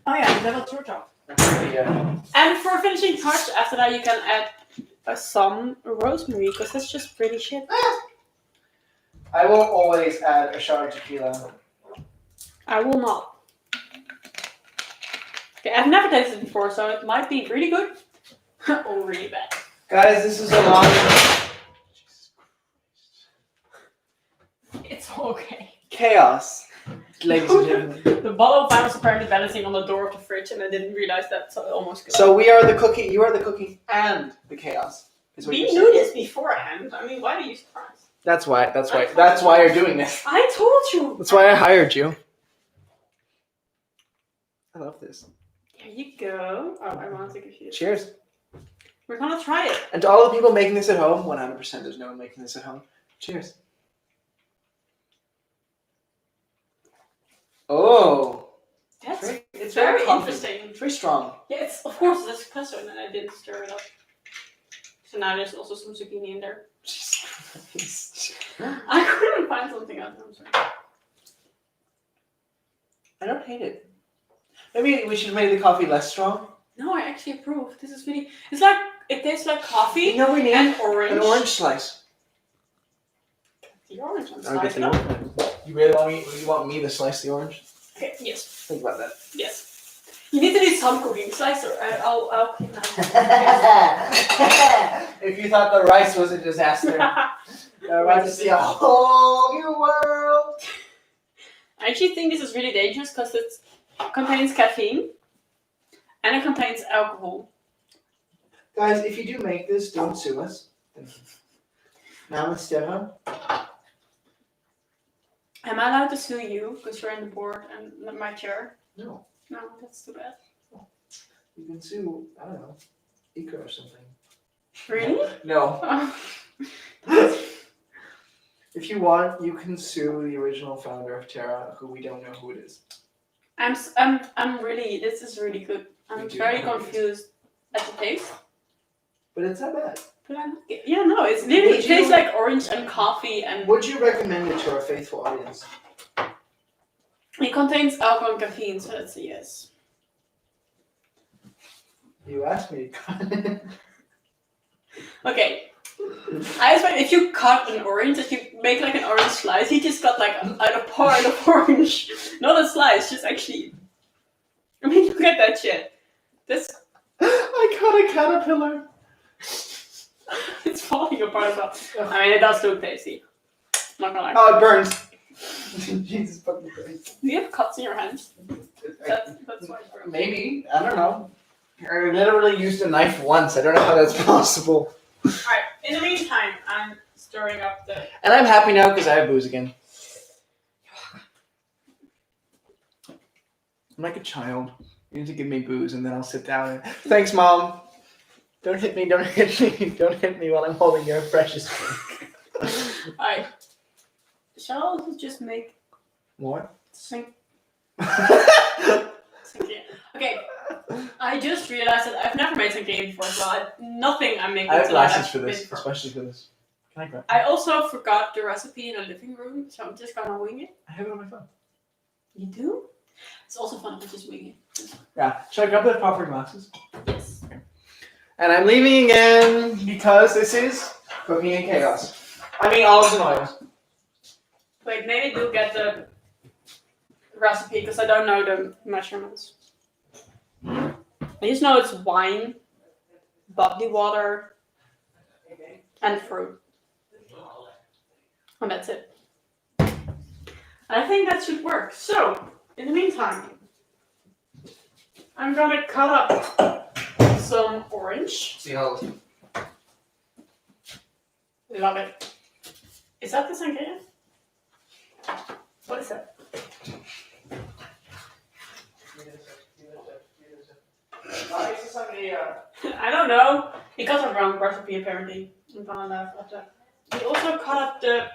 Oh yeah, that was your job. Yeah. And for a finishing touch, after that you can add some rosemary, because that's just pretty shit. I will always add a shot of tequila. I will not. Okay, I've never tasted it before, so it might be really good or really bad. Guys, this is a long... It's okay. chaos, ladies and gentlemen. The bottle of wine was apparently balancing on the door of the fridge, and I didn't realize that, so it almost got. So we are the cooking, you are the cooking, and the chaos. Is what We you're knew saying. this beforehand. I mean, why are you surprised? That's why you're doing this. I told you. That's why I hired you. I love this. There you go. Oh, I want to give you. Cheers. We're gonna try it. And to all the people making this at home, 100% there's no one making this at home. Cheers. Oh. That's It's very very interesting. It's very strong. Yeah, it's of course it's espresso, and then I didn't stir it up. So now there's also some zucchini in there. Jesus I couldn't find something else. I'm sorry. I don't hate it. Maybe we should make the coffee less strong. No, I actually approve. This is really. It's like it tastes like coffee You know we need and orange. an orange slice. The orange one. I'll Slice get it the up. orange. You really want me? You want me to slice the orange? Okay. Yes. Think about that. Yes. You need to do some cooking. Slicer. I'll clean that. If you thought the rice was a disaster, you're about to see a whole new world. I actually think this is really dangerous because it contains caffeine and it contains alcohol. Guys, if you do make this, don't sue us. Thank you. Namaste. Am I allowed to sue you because you're in the board and my chair? No, No, that's too bad. you can sue, I don't know, Ika or something. Really? No. Oh. If you want, you can sue the original founder of Terra, who we don't know who it is. I'm really. This is really good. I'm Me too. very confused at the taste. But it's not bad. But I like it. Yeah, no, it's literally. Would It tastes you- like orange and coffee, and Would you recommend it to our faithful audience? it contains alcohol and caffeine, so that's a yes. You asked me. Okay. I expect if you cut an orange, if you make like an orange slice, he just got like a part of orange, not a slice, just actually. I mean, look at that shit. This I caught a caterpillar. it's falling apart as well. I mean, it does look tasty. Not gonna lie. Oh, it burns. Jesus fucking Christ. Do you have cuts in your hands? That's why it's broken. Maybe. I don't know. I literally used a knife once. I don't know how that's possible. Alright, in the meantime, I'm stirring up the. And I'm happy now because I have booze again. I'm like a child. You need to give me booze and then I'll sit down and thanks, Mom. Don't hit me, don't hit me, don't hit me while I'm holding your precious drink. Alright. Shall I just make What? sink? Okay. I just realized that I've never made something before, so nothing I'm making I have tonight glasses for I've this, made before. especially for this. Can I grab? I also forgot the recipe in the living room, so I'm just gonna wing it. I have it on my phone. You do? It's also fun to just wing it. Yeah. Should I grab the proper glasses? Yes. And I'm leaving again because this is Cooking in Chaos. I mean olives and oils. Wait, maybe do get the recipe because I don't know the measurements. I just know it's wine, bubbly water, and fruit. And that's it. I think that should work. So, in the meantime, I'm gonna cut up some orange. See how. Love it. Is that the sangria? What is that? I don't know. He got a wrong recipe apparently. I'm gonna laugh at that. He also cut up the.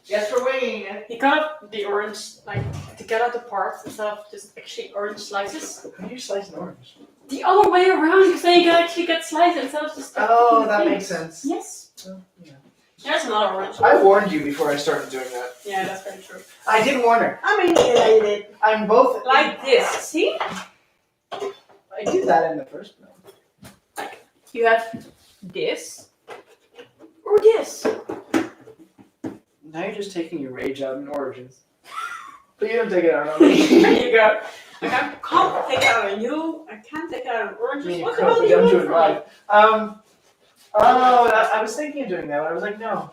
Yes, we're winging it. He cut up the orange like to get out the parts instead of just actually orange slices. How do you slice an orange? The other way around, because then you can actually get slices instead of just. Oh, picking that things. makes sense. Yes. Oh, yeah. There's another orange. I warned you before I started doing that. Yeah, that's very true. I did warn her. I mean, I'm both Like this. See? I did that in the first one. You have this or this. Now you're just taking your rage out in oranges. But you don't take it out on me. There you go. Like I can't take it out on you. I can't take it out on I oranges. mean, you What the could, hell but do you don't do want it from me? live. I was thinking of doing that, but I was like, no.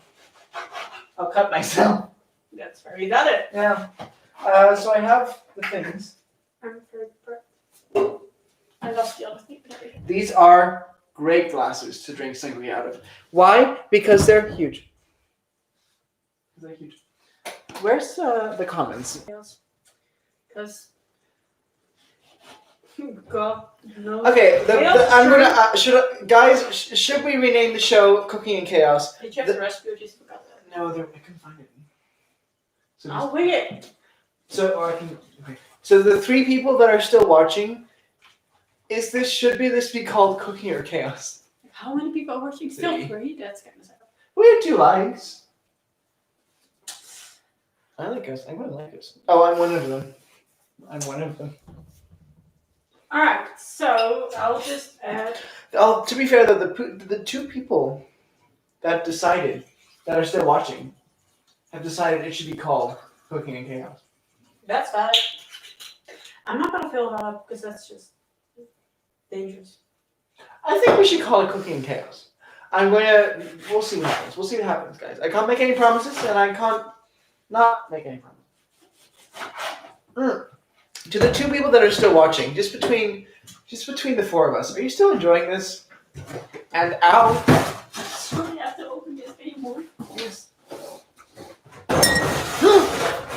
I'll cut myself. That's where you got it. Yeah. So I have the things. I lost the other thing. These are great glasses to drink sangria out of. Why? Because they're huge. They're huge. Where's the comments? Because God knows. Okay, Chaos I'm is gonna should we rename the show Cooking in Chaos? Did you have the recipe or just forgot that? No, I couldn't find it. So, I'll wing it. or I can. Okay. So the three people that are still watching, should this be called Cooking or Chaos? How many people are watching? Still 3. 3? That's kind of sad. We have 2 likes. I like us. I'm gonna like us. Oh, I'm one of them. Alright, so I'll just add. Oh, to be fair though, the 2 people that decided, that are still watching, have decided it should be called Cooking in Chaos. That's valid. I'm not gonna fill that up because that's just dangerous. I think we should call it Cooking in Chaos. We'll see what happens. We'll see what happens, guys. I can't make any promises, and I can't not make any promises. To the 2 people that are still watching, just between the 4 of us, are you still enjoying this? And ow! Sorry, I have to open this anymore. Yes.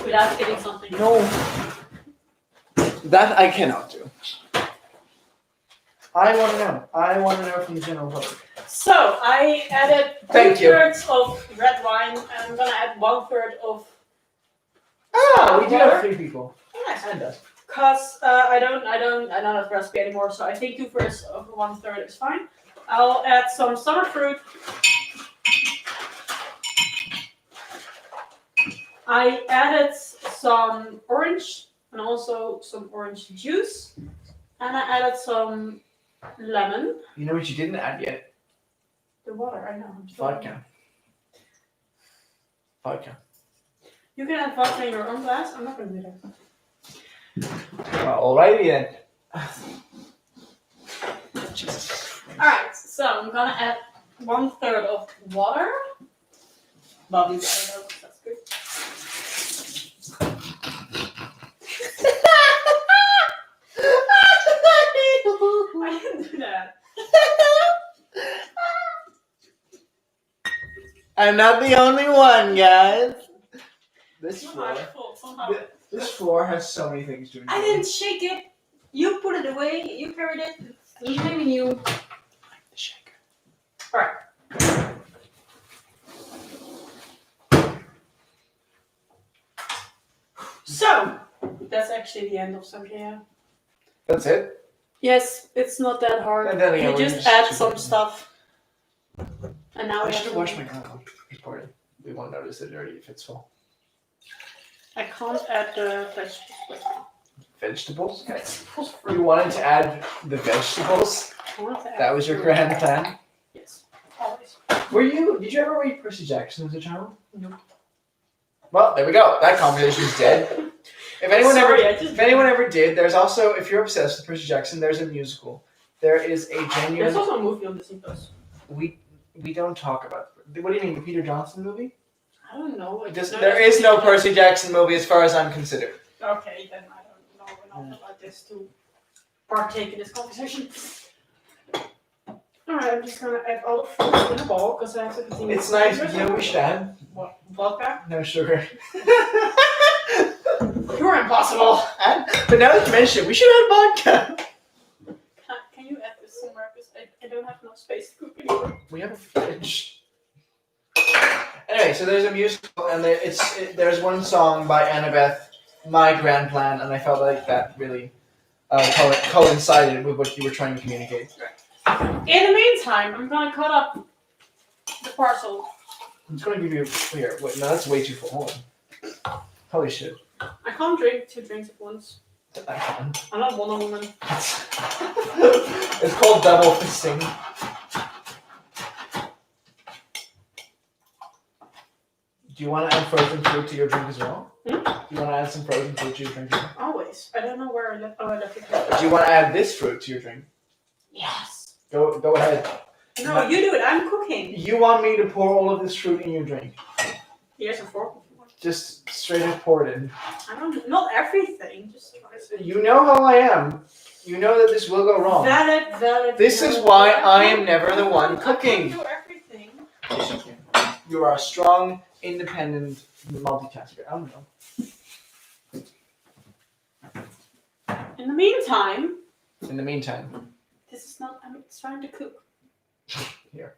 Without getting something. No. That I cannot do. I want to know. I want to know from the general public. So I added Thank you. 2/3 of red wine, and I'm gonna add 1/3 of. Ah, we do have water. 3 people. Nice. And us. Cause I don't have recipe anymore, so I think 2/3 of 1/3 is fine. I'll add some summer fruit. I added some orange and also some orange juice, and I added some lemon. You know what you didn't add yet? The water, I know. Vodka. Vodka. You can add vodka in your own glass. I'm not gonna do that. Well, alrighty then. Jesus. Alright, so I'm gonna add 1/3 of water. Bobby water, that's good. I didn't do that. I'm not the only one, guys. This It's not floor. my fault, somehow. This floor has so many things to enjoy. I didn't shake it. You put it away. You carried it. I'm blaming you. The shaker. Alright. So, that's actually the end of Sangria. That's it? Yes, it's not that hard. And then again, You we just just- add some stuff. And now I we should have have washed to- my car before we won't notice it already if it's full. I can't add the vegetables. Vegetables? Vegetables. You wanted to add the vegetables? I want to add That was your fruit. grand plan? Yes, always. Did you ever read Percy Jackson as a child? No. Well, there we go. That conversation's dead. If anyone ever did, there's also, if you're obsessed with Percy Jackson, there's a musical. There is a genuine. There's also a movie on Disney Plus. We don't talk about. What do you mean, the Peter Johnson movie? I don't know. There is no Percy Jackson movie as far as I'm considered. Okay, then I don't know enough about this to partake in this conversation. Alright, I'm just gonna add all the fruits in a bowl because I have to continue. It's nice, but you know what we should add? What? Vodka? No sugar. You're impossible! But now that you mention it, we should add vodka. Can you add this somewhere? Because I don't have enough space to cook anymore. We have a fridge. Anyway, so there's a musical, and there's one song by Annabeth, My Grand Plan, and I felt like that really coincided with what you were trying to communicate. In the meantime, I'm gonna cut up the parcel. I'm just going to give you here. Wait, no, that's way too full. Hold on. Holy shit. I can't drink 2 drinks at once. I can. I'm not Wonder Woman. It's called double fisting. Do you want to add frozen fruit to your drink as well? Hmm? Do you want to add some frozen fruit to your drink as well? Always. I don't know where I left. Oh, I left it. Do you want to add this fruit to your drink? Yes. Go ahead. No, you do it. I'm cooking. You want me to pour all of this fruit in your drink? Here's a fork. Just straight up pour it in. I don't. Not everything. Just try to. You know how I am. You know that this will go wrong. Valid. This is why I am never the one cooking. I can't do everything. Yes, you can. You are a strong, independent multitasker. I don't know. In the meantime, In the meantime, this is not. I'm trying to cook. here.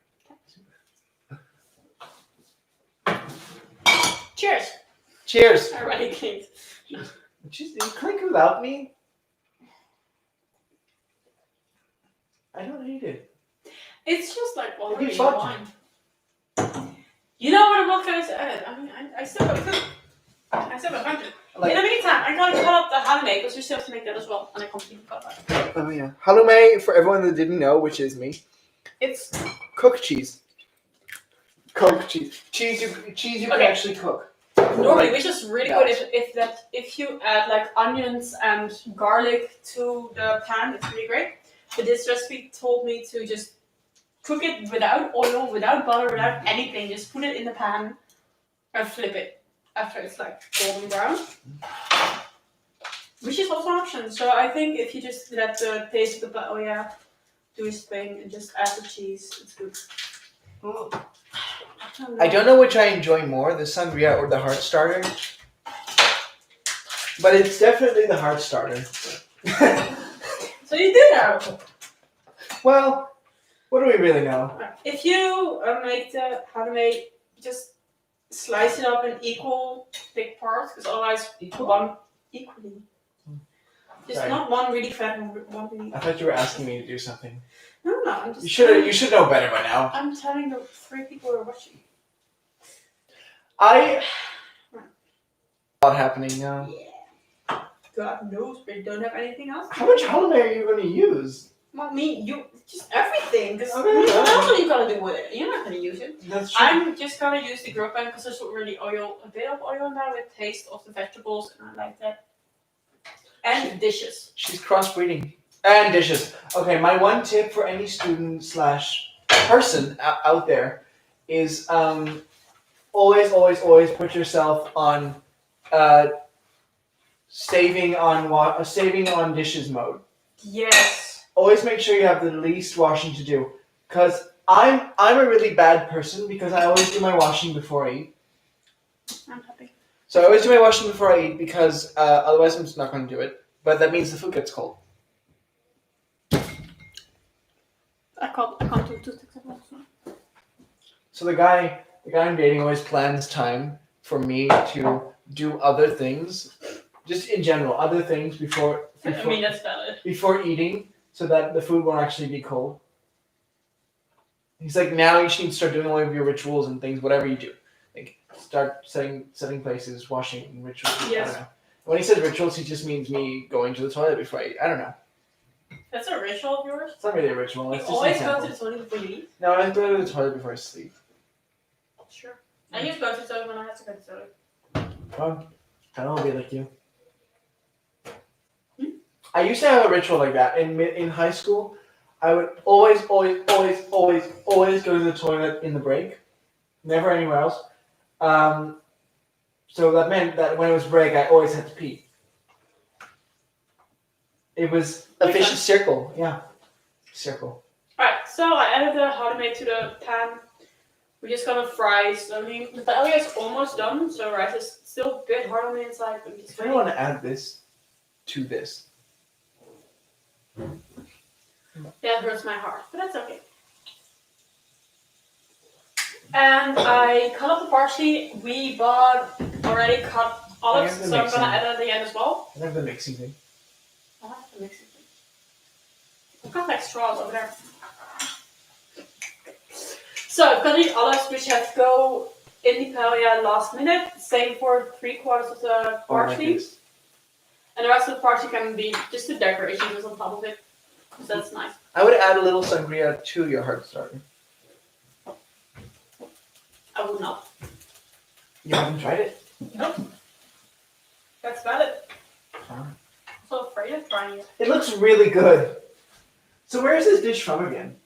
Cheers. Cheers. I already cleaned. Just you clink without me. I don't hate it. It's just like Maybe ordering vodka. wine. You know what I'm not going to edit? I mean, I still have a bunch. Like, In the meantime, I'm going to cut up the halloumi because we still have to make that as well. And I completely forgot about it. oh yeah, halloumi, for everyone that didn't know, which is me, it's cooked cheese. Cooked cheese. Cheese you can actually cook. Normally, which is really good if you add like onions and garlic to the pan, it's really great. But this recipe told me to just cook it without oil, without butter, without anything. Just put it in the pan and flip it after it's like golden brown. Which is also an option. So I think if you just let the taste of the paella do its thing and just add the cheese, it's good. I don't know which I enjoy more, the sangria or the heart starter. But it's definitely the heart starter. So you do know. Well, what do we really know? If you make the halloumi, just slice it up in equal thick parts, because otherwise one equally. Just Sorry. not one really fat and one really. I thought you were asking me to do something. No, I'm just. You should know better by now. I'm telling the 3 people who are watching. A lot happening now. Yeah. God knows, we don't have anything else. How much halloumi are you going to use? Well, you just everything. Because Okay, what else are you gonna do with it? You're not gonna use it. That's true. I'm just gonna use the grill pan because there's already a bit of oil now with taste of the vegetables, and I like that. And dishes. She's crossbreeding. And dishes. Okay, my one tip for any student / person out there is always put yourself on saving on dishes mode. Yes. Always make sure you have the least washing to do. Because I'm a really bad person because I always do my washing before I eat. I'm happy. So I always do my washing before I eat because otherwise I'm just not going to do it. But that means the food gets cold. I can't do 2 sticks at once. So the guy I'm dating always plans time for me to do other things, just in general, other things before I mean, that's valid. before eating, so that the food won't actually be cold. He's like, now you should need to start doing all of your rituals and things, whatever you do. Like, start setting places, washing, rituals. Yes. I don't know. When he says rituals, he just means me going to the toilet before I eat. I don't know. That's a ritual of yours? It's not really a ritual. You It's just always an go example. to the toilet before you eat? No, I go to the toilet before I sleep. Sure. I used to go to the toilet when I had to go to the toilet. Well, I don't want to be like you. I used to have a ritual like that in high school. I would always go to the toilet in the break, never anywhere else. So that meant that when it was break, I always had to pee. It was a vicious circle. Yeah, circle. Alright, so I added the halloumi to the pan. We're just gonna fry. So, I mean, the paella is almost done, so rice is still a bit hard on the inside. But just I don't want to add this to this. That hurts my heart, but that's okay. And I cut up the parsley. We bought already cut olives, I have the so I'm mixing. gonna add it at the end as well. I have the mixing thing. I'll have to mix it. I've got like straws over there. So I've got the olives which have to go in the paella last minute. Same for 3/4 of the parsley. And the rest of the parsley can be just the decoration just on top of it. So that's nice. I would add a little sangria to your heart starter. I would not. You haven't tried it? Nope. That's about it. Huh? I'm so afraid of trying it. It looks really good. So where is this dish from again?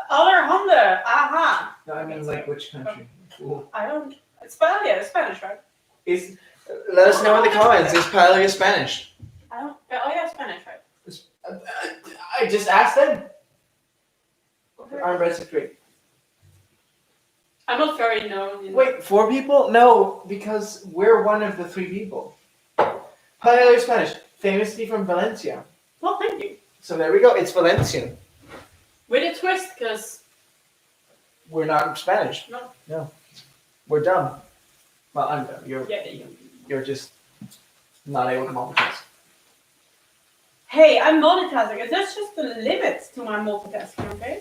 Other Honda. Aha. No, I mean like which country? Cool. I don't. It's paella. It's Spanish, right? Let us know in the comments. Is paella Spanish? I don't. Paella is Spanish, right? I just asked them. Our recipe. I'm not very known. In Wait, 4 people? No, because we're one of the 3 people. Paella Spanish, famously from Valencia. Well, thank you. So there we go. It's Valencian. With a twist, because We're not Spanish. No. We're dumb. Well, I'm dumb. yeah. You're just not able to multitask. Hey, I'm multitasking. That's just the limit to my multitasking, okay?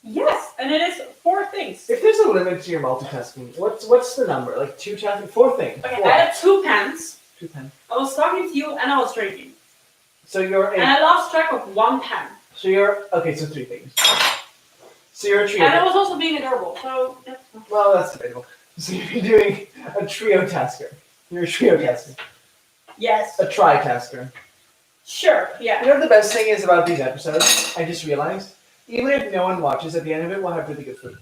Yes, and it is 4 things. If there's a limit to your multitasking, what's the number? Like 2 tasking? 4 things. Okay, 4. I had 2 pens. 2 pens. I was talking to you and I was drinking. So you're And I lost track of 1 pen. So you're okay. So 3 things. So you're a trio. And I was also being adorable. So that's Well, that's debatable. So you're doing a trio tasker. You're a trio tasker. yes. A tri-tasker. Sure. Yeah. You know what the best thing is about these episodes? I just realized, even if no one watches, at the end of it, we'll have really good food.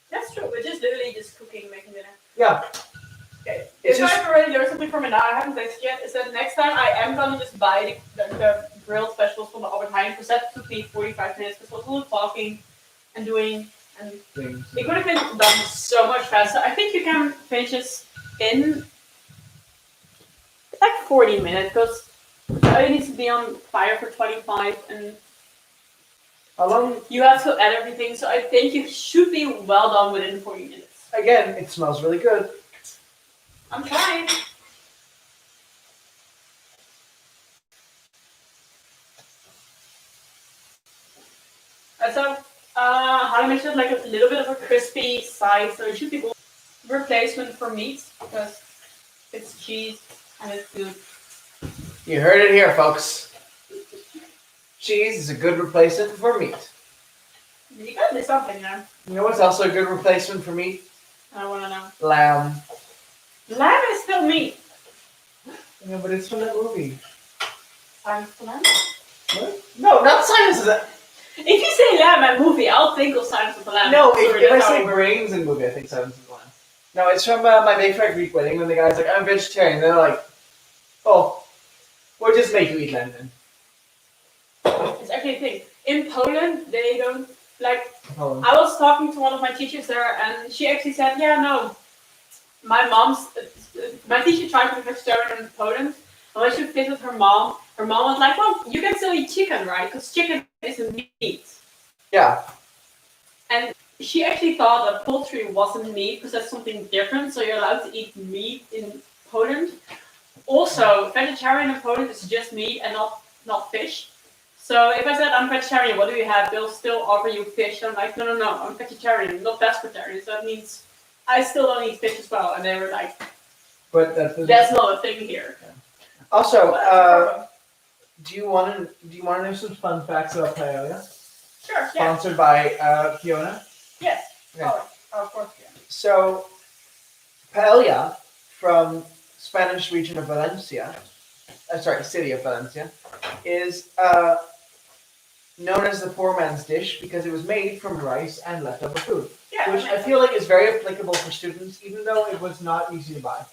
That's true. We're just literally just cooking, making dinner. Yeah. Okay. It's If just- I've already learned something from it now, I haven't tasted yet, is that next time I am gonna just buy the grilled vegetables from the Albert Heijn, because that took me 45 minutes, because I was all talking and doing, and Things. it could have been done so much faster. I think you can finish this in like 40 minutes, because it needs to be on fire for 25, and How long? you have to add everything, so I think you should be well done within 40 minutes. Again, it smells really good. I'm trying. So, how to make it like a little bit of a crispy side, so it should be good. Replacement for meat, because it's cheese and it's good. You heard it here, folks. Cheese is a good replacement for meat. You gotta do something now. You know what's also a good replacement for meat? I wanna know. Lamb. Lamb is still meat. Yeah, but it's from that movie. Silence of the Lamb? What? No, not Silence of the... If you say lamb and movie, I'll think of Silence of the Lamb. No, Sorry, if I that's say how it works. brains in movie, I think Silence of the Lamb. No, it's from My Big Fat Greek Wedding when the guy's like, I'm vegetarian. And they're like, oh, we'll just make you eat lamb then. It's actually a thing. In Poland, they don't, like, Oh. I was talking to one of my teachers there, and she actually said, yeah, no, my teacher tried to be vegetarian in Poland, and when she visited her mom was like, well, you can still eat chicken, right? Because chicken isn't meat. Yeah. And she actually thought that poultry wasn't meat, because that's something different, so you're allowed to eat meat in Poland. Also, vegetarian in Poland is just meat and not fish. So if I said I'm vegetarian, what do you have? They'll still offer you fish. I'm like, no, I'm vegetarian, not pescatarian. So that means I still don't eat fish as well. And they were like, But that's not a thing here. Also, Well, that's a problem. do you want to know some fun facts about paella? Sure, yeah. Sponsored by Fiona. Yes. Yeah. Oh, of course, yeah. So, paella from Spanish region of Valencia, city of Valencia, is known as the poor man's dish because it was made from rice and leftover food, Yeah. which I feel like is very applicable for students, even though it was not easy to buy.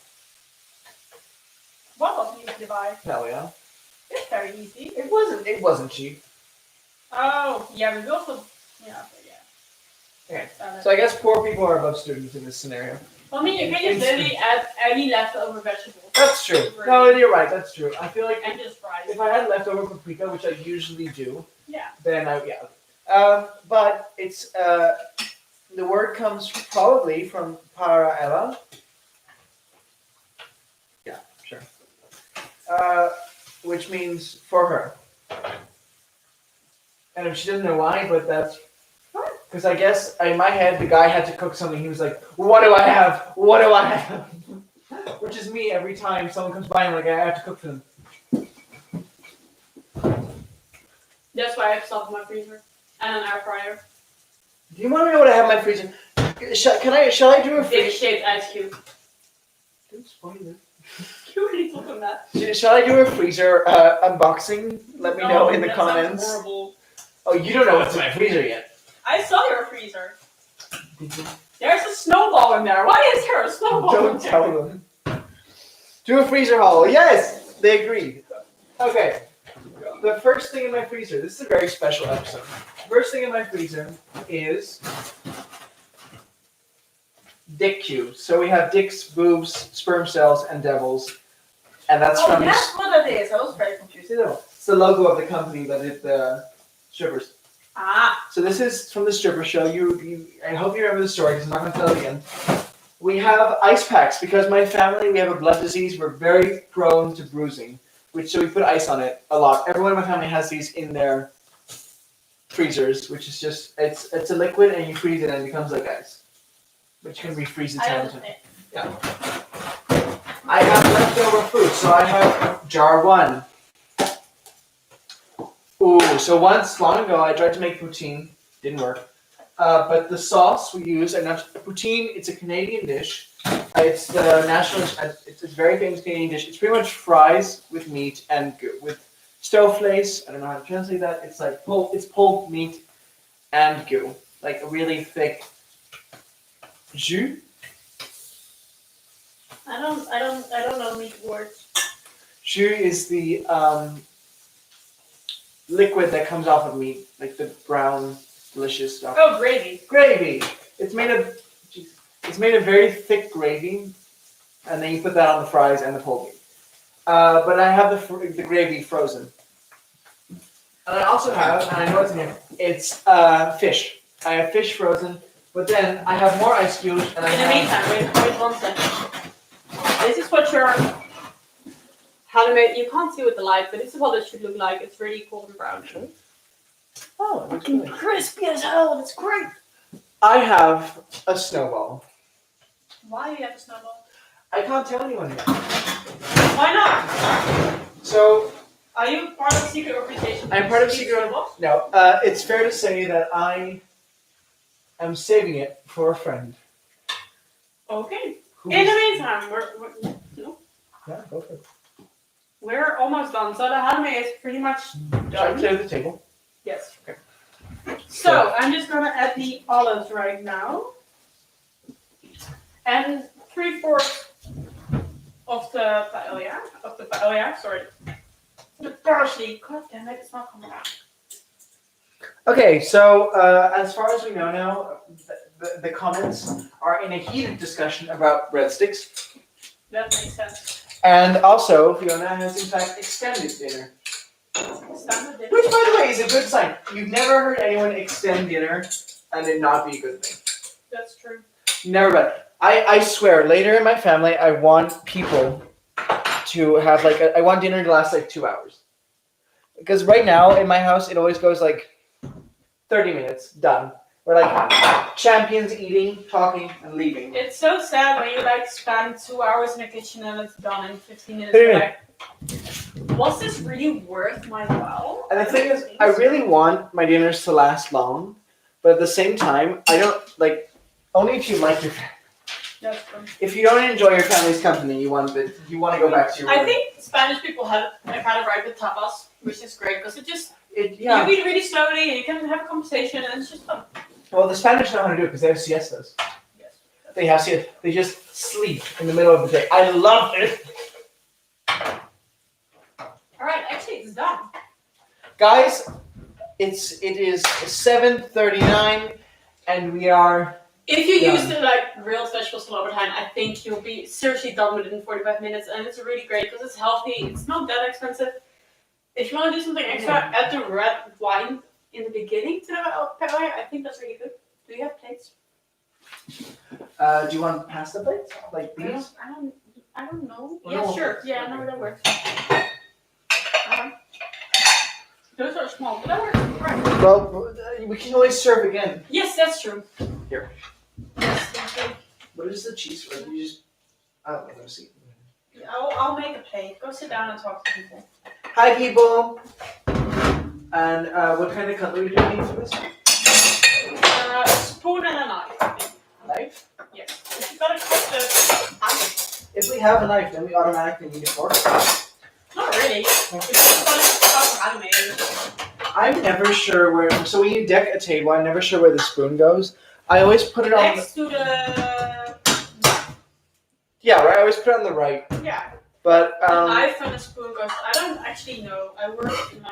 What was easy to buy? Paella. It's very easy. It wasn't cheap. Oh, yeah, but we also, yeah, but yeah. Okay. So I guess poor people are above students in this scenario. Well, I mean, you can just literally add any leftover vegetables. That's true. No, you're right. That's true. I feel like And just fries. if I had leftover paprika, which I usually do, Yeah. then but it's the word comes probably from paraella. Yeah, sure. Which means for her. And if she doesn't know why, but that's because I guess in my head the guy had to cook something. He was like, "What do I have? What do I have?" Which is me every time someone comes by. I'm like, I have to cook for them. That's why I have stuff in my freezer. And an air fryer. Do you want to know what I have in my freezer? Shall I do a Big freezer? shaped ice cube. Don't spoil it. You really took on that. Shall I do a freezer unboxing? Let me know in the that comments. sounds horrible. Oh, you don't know what's in my freezer yet. I saw your freezer. Did you? There's a snowball in there. Why is there a snowball in Don't there? tell them. Do a freezer haul. Yes, they agreed. Okay. The first thing in my freezer. This is a very special episode. First thing in my freezer is dick cubes. So we have dicks, boobs, sperm cells, and devils, and that's Oh, from. that's what it is. I was very confused. It's the logo of the company that did the strippers. Ah. So this is from the stripper show. I hope you remember the story because I'm not going to tell it again. We have ice packs because my family, we have a blood disease. We're very prone to bruising, so we put ice on it a lot. Everyone in my family has these in their freezers, which is just it's a liquid and you freeze it and it becomes like ice, which can refreeze the I time. don't. Yeah. I have leftover food, so I have jar 1. Ooh, so once long ago I tried to make poutine, didn't work. But the sauce we use, and poutine, it's a Canadian dish. It's the national. It's a very famous Canadian dish. It's pretty much fries with meat and with stofvlees. I don't know how to translate that. It's like pulled meat and goo, like a really thick jus. I don't know meat words. Jus is the liquid that comes off of meat, like the brown, delicious stuff. Oh, gravy. Gravy. It's made of very thick gravy, and then you put that on the fries and the pulled meat. But I have the gravy frozen. And I also have, and I know it's in here, it's fish. I have fish frozen, but then I have more ice cubes, and In the meantime, wait 1 second. This is what your halloumi. You can't see with the light, but this is what it should look like. It's really golden brown. Oh, it looks really Crispy as hell. It's great. I have a snowball. Why do you have a snowball? I can't tell anyone yet. Why not? So, Are you part of secret organization? I'm part of secret. No, it's fair to say that I am saving it for a friend. Okay. Who In the is- meantime, no, Yeah, go for it. we're almost done. So the halloumi is pretty much Shall I done. clear the table? Yes. Okay. So I'm just gonna add the olives right now, and 3/4 of the paella. Sorry, the parsley. God damn it, it's not coming out. Okay, so as far as we know now, the comments are in a heated discussion about breadsticks. That makes sense. And also, Fiona has in fact extended dinner. Standard dinner. Which, by the way, is a good sign. You've never heard anyone extend dinner and it not be a good thing. That's true. Never been. I swear, later in my family, I want people to have I want dinner to last like 2 hours. Because right now, in my house, it always goes like 30 minutes, done. We're like champions eating, talking, and leaving. It's so sad when you spend 2 hours in the kitchen and it's done in 15 minutes. What do you Like, was this really worth my while? And the thing is, I really want my dinners to last long, but at the same time, I don't only if you like your family. That's true. If you don't enjoy your family's company, you want to go back to your room. I think Spanish people have kind of right with tapas, which is great because it just you Yeah. eat really slowly and you can have a conversation and it's just fun. Well, the Spanish know how to do it because they have siestas. Yes. They have siestas. They just sleep in the middle of the day. I love it. All right, actually it's done. Guys, it is 7:39, and we are. If you done. use the grilled vegetables Slobodan, I think you'll be seriously done within 45 minutes, and it's really great because it's healthy. It's not that expensive. If you want to do something extra, add the red wine in the beginning to the paella. I think that's really good. Do you have plates? Do you want pasta plates like I these? don't know. Or Yeah, no? sure. Yeah, no, that works. Those are small, but that works. Right. Well, we can always serve again. Yes, that's true. Here. Yes, thank you. What is the cheese for? You just. Oh, let me see. I'll make a plate. Go sit down and talk to people. Hi, people. And what kind of cutlery do you need for this? A spoon and a knife. Knife? Yes. If you gotta cut the ice. If we have a knife, then we automatically need a fork. Not really. If you gotta cut anime. I'm never sure where. So when you deck a table, I'm never sure where the spoon goes. I always put it on. Next to the. Yeah, right. I always put it on the right. Yeah. But The knife and the spoon goes. I don't actually know. I work in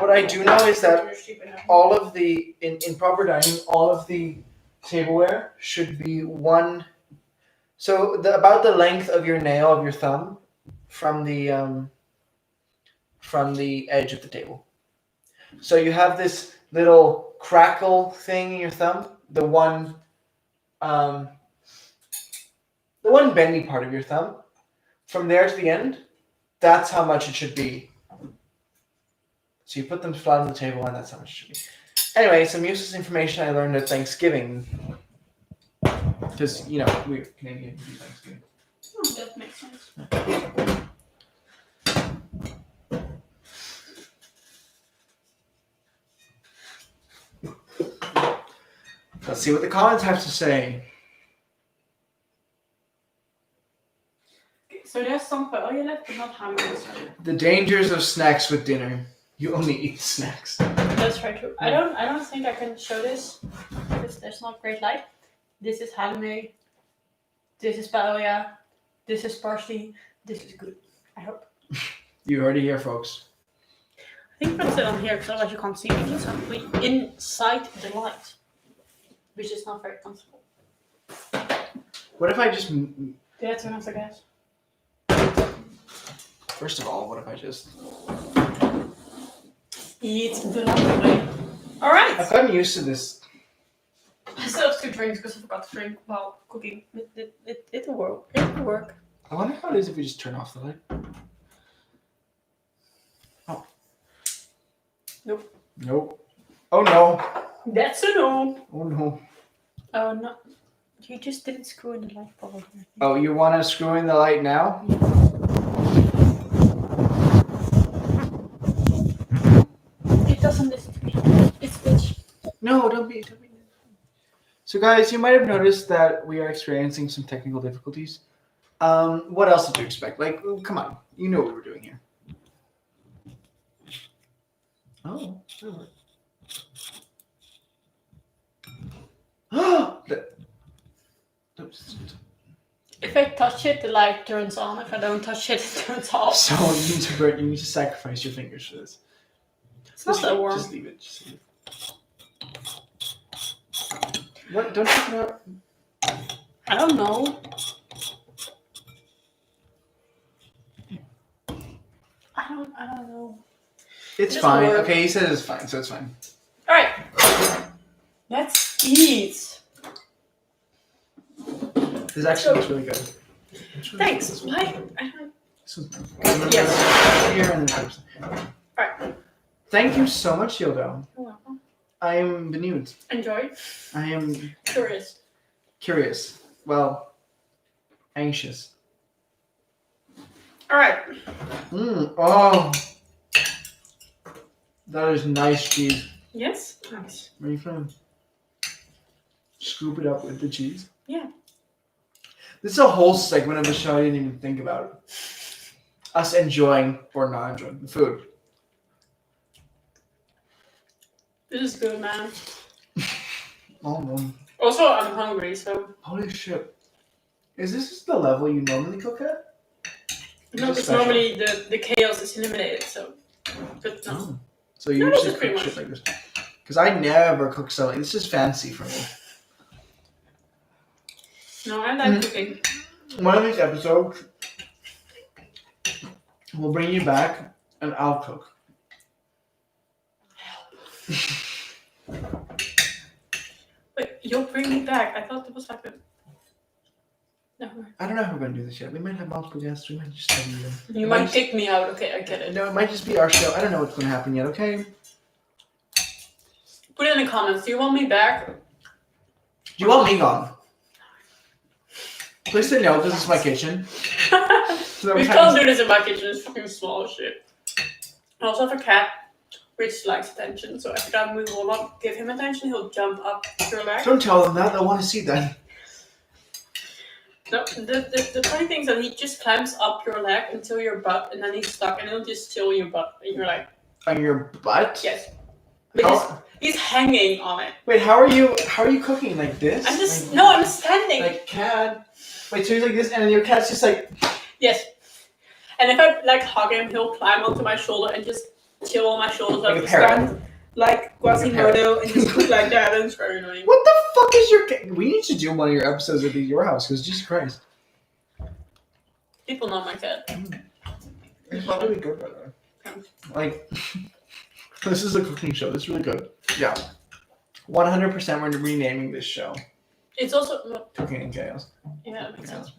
what I do know is that leadership and all of the in proper dining, all of the tableware should be one. So about the length of your nail of your thumb from the edge of the table. So you have this little crackle thing in your thumb, the one bendy part of your thumb. From there to the end, that's how much it should be. So you put them flat on the table, and that's how much it should be. Anyway, some useless information I learned at Thanksgiving. Because, you know, we're Canadian, we do Thanksgiving. Oh, that makes sense. Let's see what the comments have to say. So there's some paella left, but not hamburgers. The dangers of snacks with dinner. You only eat snacks. That's very true. I don't think I can show this because there's not great light. This is halloumi. This is paella. This is parsley. This is good. I hope. You heard it here, folks. I think I'm gonna sit on here because otherwise you can't see me. So I'm inside the light, which is not very comfortable. What if I just... Did I turn off the gas? First of all, what if I just... Eat the way. Alright! I've gotten used to this. I still have 2 drinks because I forgot to drink while cooking. It'll work. It'll work. I wonder how it is if we just turn off the light. Oh. Nope. Nope. Oh no. That's a no. Oh no. Oh no. You just didn't screw in the light bulb. Oh, you want to screw in the light now? It doesn't listen to me. It's bitch. No, don't be. So guys, you might have noticed that we are experiencing some technical difficulties. What else did you expect? Like, come on. You know what we're doing here. Oh. If I touch it, the light turns on. If I don't touch it, it turns off. So you need to sacrifice your fingers for this. It's not that warm. Just leave it. Just leave it. What? Don't take it out. I don't know. I don't know. It's It doesn't fine. work. Okay, he said it's fine, so it's fine. Alright. Let's eat. This actually looks really good. Thanks. Why? I don't... This one's mine. Yes. Here and then. Alright. Thank you so much, Yodo. You're welcome. I am benued. Enjoy. I am Curious. Well, anxious. Alright. Oh. That is nice cheese. Yes? Nice. Where are you from? Scoop it up with the cheese. Yeah. This is a whole segment of the show I didn't even think about. Us enjoying or not enjoying the food. This is good, man. Oh no. Also, I'm hungry, so... Holy shit. Is this the level you normally cook at? No, Just because special. normally the chaos is eliminated, so... But no. Oh. So you No, this usually is pretty cook much. shit like this. Because I never cook something. This is fancy for me. No, I like cooking. One of these episodes, we'll bring you back and I'll cook. Wait, you'll bring me back. I thought it was like a... Never mind. I don't know how we're going to do this yet. We might have multiple guests. We might just have you. You might kick me out. Okay, I get it. No, it might just be our show. I don't know what's going to happen yet, okay? Put it in the comments. Do you want me back? Do you want me gone? Please say no, because it's my kitchen. So We can't do this in my kitchen. It's fucking small as shit. I also have a cat which likes attention, so every time we will not give him attention, he'll jump up your leg. Don't tell them that. They want to see that. No, the funny thing is that he just climbs up your leg until your butt, and then he's stuck, and he'll just chill your butt, and you're like, On your butt? yes. Because he's hanging on it. Wait, how are you cooking like this? I'm just Like, no, I'm standing. like cat. Wait, so he's like this, and then your cat's just like. Yes. And if I like hug him, he'll climb onto my shoulder and just chill on my shoulder. Like a to parrot. stand like Quasimodo and just cook like that, and it's very annoying. What the fuck is your cat? We need to do one of your episodes at your house, because Jesus Christ. People know my cat. It's not really good, by the way. Like, this is a cooking show. This is really good. Yeah. 100% we're renaming this show. It's also Cooking in Chaos. yeah, that makes Yeah. sense.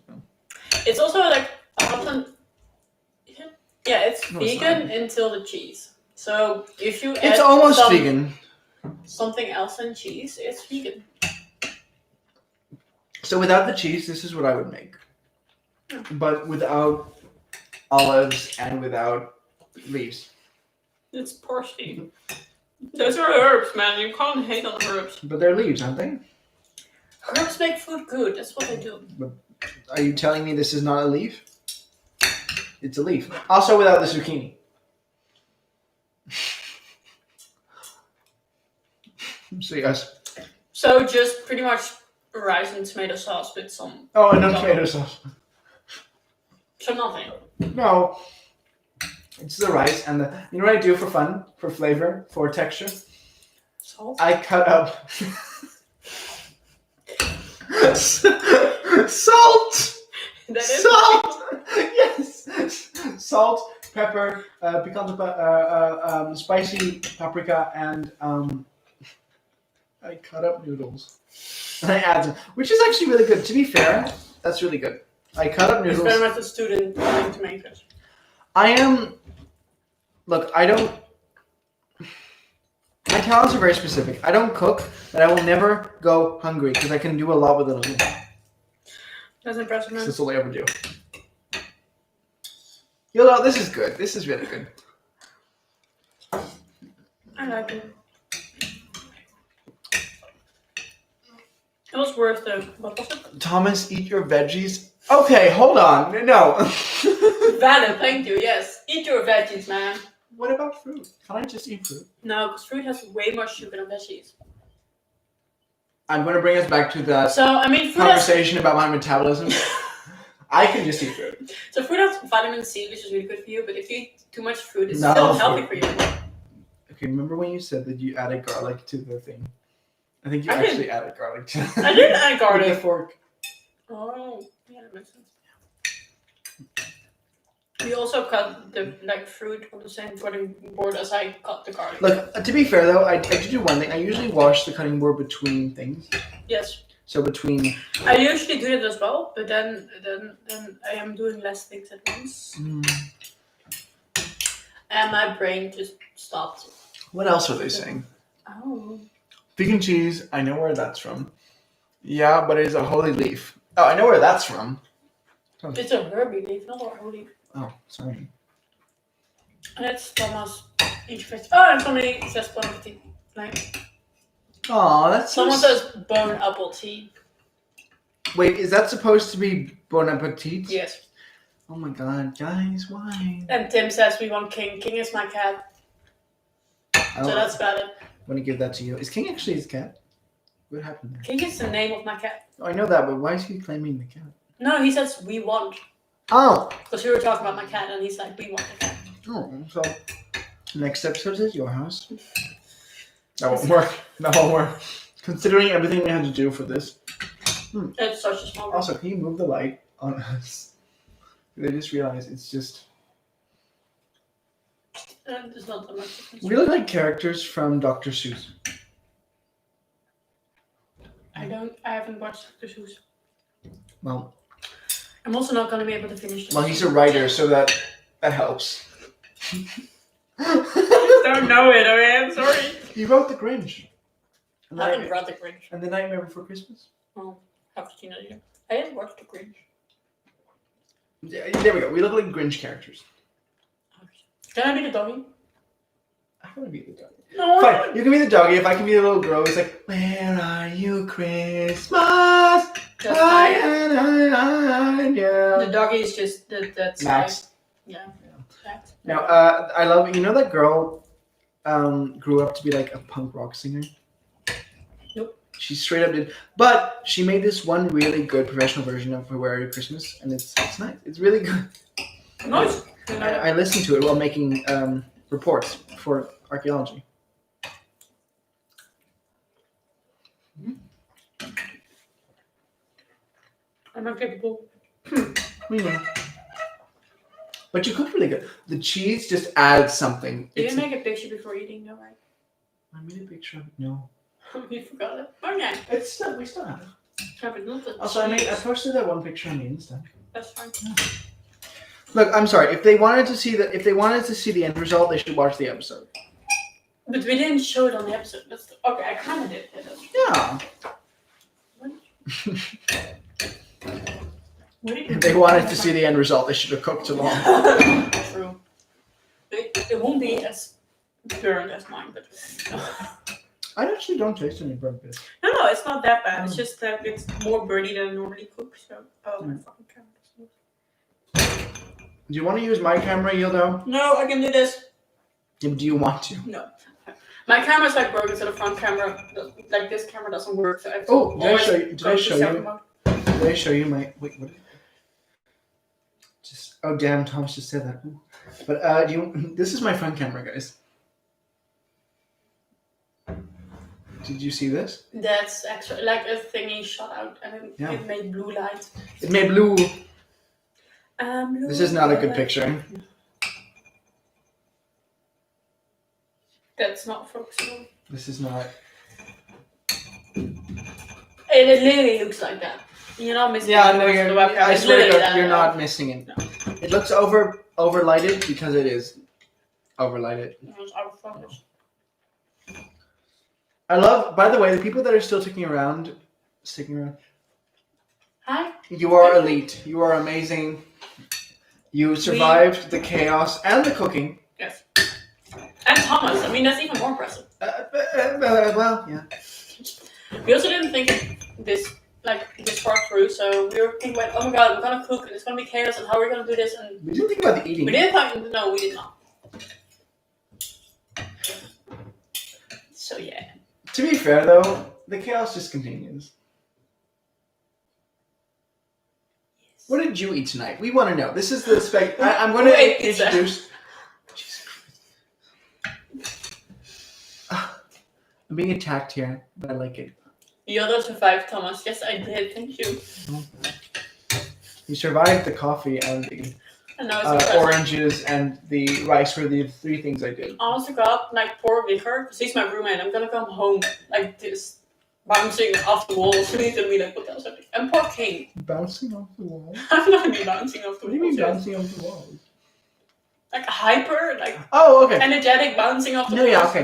It's also like often yeah, it's No, it's vegan until the cheese. So if you It's add almost some, vegan. something else than cheese, it's vegan. So without the cheese, this is what I would make. But without olives and without leaves. It's parsley. Those are herbs, man. You can't hate on herbs. But they're leaves, aren't they? Herbs make food good. That's what they do. But are you telling me this is not a leaf? It's a leaf. Also without the zucchini. So yes. So just pretty much rice and tomato sauce with some. Oh, and no tomato sauce. So nothing. No. It's the rice and the. You know what I do for fun, for flavor, for texture? Salt. I cut up. Salt. Salt. Yes. Salt, pepper, picante, spicy paprika, and I cut up noodles. And I add them, which is actually really good. To be fair, that's really good. I cut up noodles. It's very much a student wanting to make it. I am. Look, I don't. My talents are very specific. I don't cook, but I will never go hungry because I can do a lot with little. That's impressive, man. That's all I ever do. You know, this is good. This is really good. I like it. It was worth the. What was it? Thomas, eat your veggies. Okay, hold on. No. Valid, thank you. Yes, eat your veggies, man. What about fruit? Can I just eat fruit? No, because fruit has way more sugar than veggies. I'm going to bring us back to that So I mean, fruit has. conversation about my metabolism. I can just eat fruit. So fruit has vitamin C, which is really good for you. But if you eat too much fruit, it's No, still healthy for you. Okay, remember when you said that you added garlic to the thing? I think you I did. actually added garlic to it. I did add With garlic. a fork. Oh, yeah, that makes sense. We also cut the fruit on the same cutting board as I cut the garlic. Look, to be fair though, I do one thing. I usually wash the cutting board between things. Yes. So between. I usually do that as well, but then I am doing less things at once, and my brain just stopped. What else are they saying? Oh. Vegan cheese. I know where that's from. Yeah, but it's a holy leaf. Oh, I know where that's from. It's a herby leaf, not a whole leaf. Oh, sorry. And it's Thomas. Oh, and somebody says bon appetit. Like, Oh, that's so someone says bon apple tea. Wait, is that supposed to be bon appetit? Yes. Oh my god, guys, why? And Tim says we want King. King is my cat. So that's valid. I'm gonna give that to you. Is King actually his cat? What happened there? King is the name of my cat. Oh, I know that, but why is he claiming the cat? No, he says we want. Oh! Because we were talking about my cat, and he's like, we want the cat. Oh, so next episode is your house. That won't work. That won't work. Considering everything we had to do for this. It's such a small room. Also, can you move the light on us? I just realized it's just. There's not that much difference. We look like characters from Dr. Seuss. I haven't watched Dr. Seuss. Well, I'm also not going to be able to finish this. well, he's a writer, so that helps. Don't know it, okay? I'm sorry. He wrote The Grinch. I haven't read The Grinch. And The Nightmare Before Christmas. Oh, haven't seen it yet. I haven't watched The Grinch. Yeah, there we go. We look like Grinch characters. Can I be the doggy? I want to be the doggy. No. Fine, you can be the doggy. If I can be the little girl, it's like, where are you, Christmas? The doggy is just that's Max. Yeah. Max. Now, I love. You know that girl grew up to be like a punk rock singer. Nope. She straight up did, but she made this one really good professional version of Where Are You Christmas, and it's nice. It's really good. Nice. I listened to it while making reports for archaeology. I'm not capable. But you cook really good. The cheese just adds something. Did you make a picture before eating, though, right? I made a picture of it. No. You forgot it. Oh, yeah. We still have it. Yeah, but not the Also, I cheese. posted that one picture on the Insta. That's fine. Look, I'm sorry. If they wanted to see the end result, they should watch the episode. But we didn't show it on the episode. Okay, I kind of did. Yeah. What did If they wanted to see the end result, they should have cooked too long. True. It won't be as burnt as mine, but. I actually don't taste any burnt bits. No, it's not that bad. It's just that it's more burny than I normally cook. So, my fucking camera. Do you want to use my camera, Yildo? No, I can do this. Do you want to? No. My camera's like broken, so the front camera, like this camera doesn't work. So I have to Did I show you? Did I show you my? Wait, what? Just damn, Thomas just said that. But this is my front camera, guys. Did you see this? That's actually like a thingy shot out, and it made blue light. It made blue. Blue. This is not a good picture. That's not focusable. This is not. It literally looks like that. You're not missing. Yeah, no, I swear that, you're not missing it. No. It looks overlighted because it is overlighted. It's out of focus. I love. By the way, the people that are still sticking around. Hi. You are elite. You are amazing. You survived the chaos and the cooking. Yes. And Thomas. I mean, that's even more impressive. Well, yeah. We also didn't think this far through, so we were thinking, oh my god, we're gonna cook and it's gonna be chaos, and how are we gonna do this? And We didn't think about the eating. we didn't think. No, we did not. So yeah. To be fair, though, the chaos just continues. Yes. What did you eat tonight? We want to know. This is the spec. I'm going to introduce. Jesus Christ. I'm being attacked here, but I like it. You also survived, Thomas. Yes, I did. Thank you. You survived the coffee and the oranges and the rice were the 3 things I did. I also got poor Vigor, because he's my roommate. I'm gonna come home like this, bouncing off the walls. So he's gonna be like, what else? And poor King. Bouncing off the wall? I'm not gonna be bouncing off the walls. What do you mean bouncing off the walls? Like hyper, oh, okay. energetic bouncing off the No, walls. yeah, okay.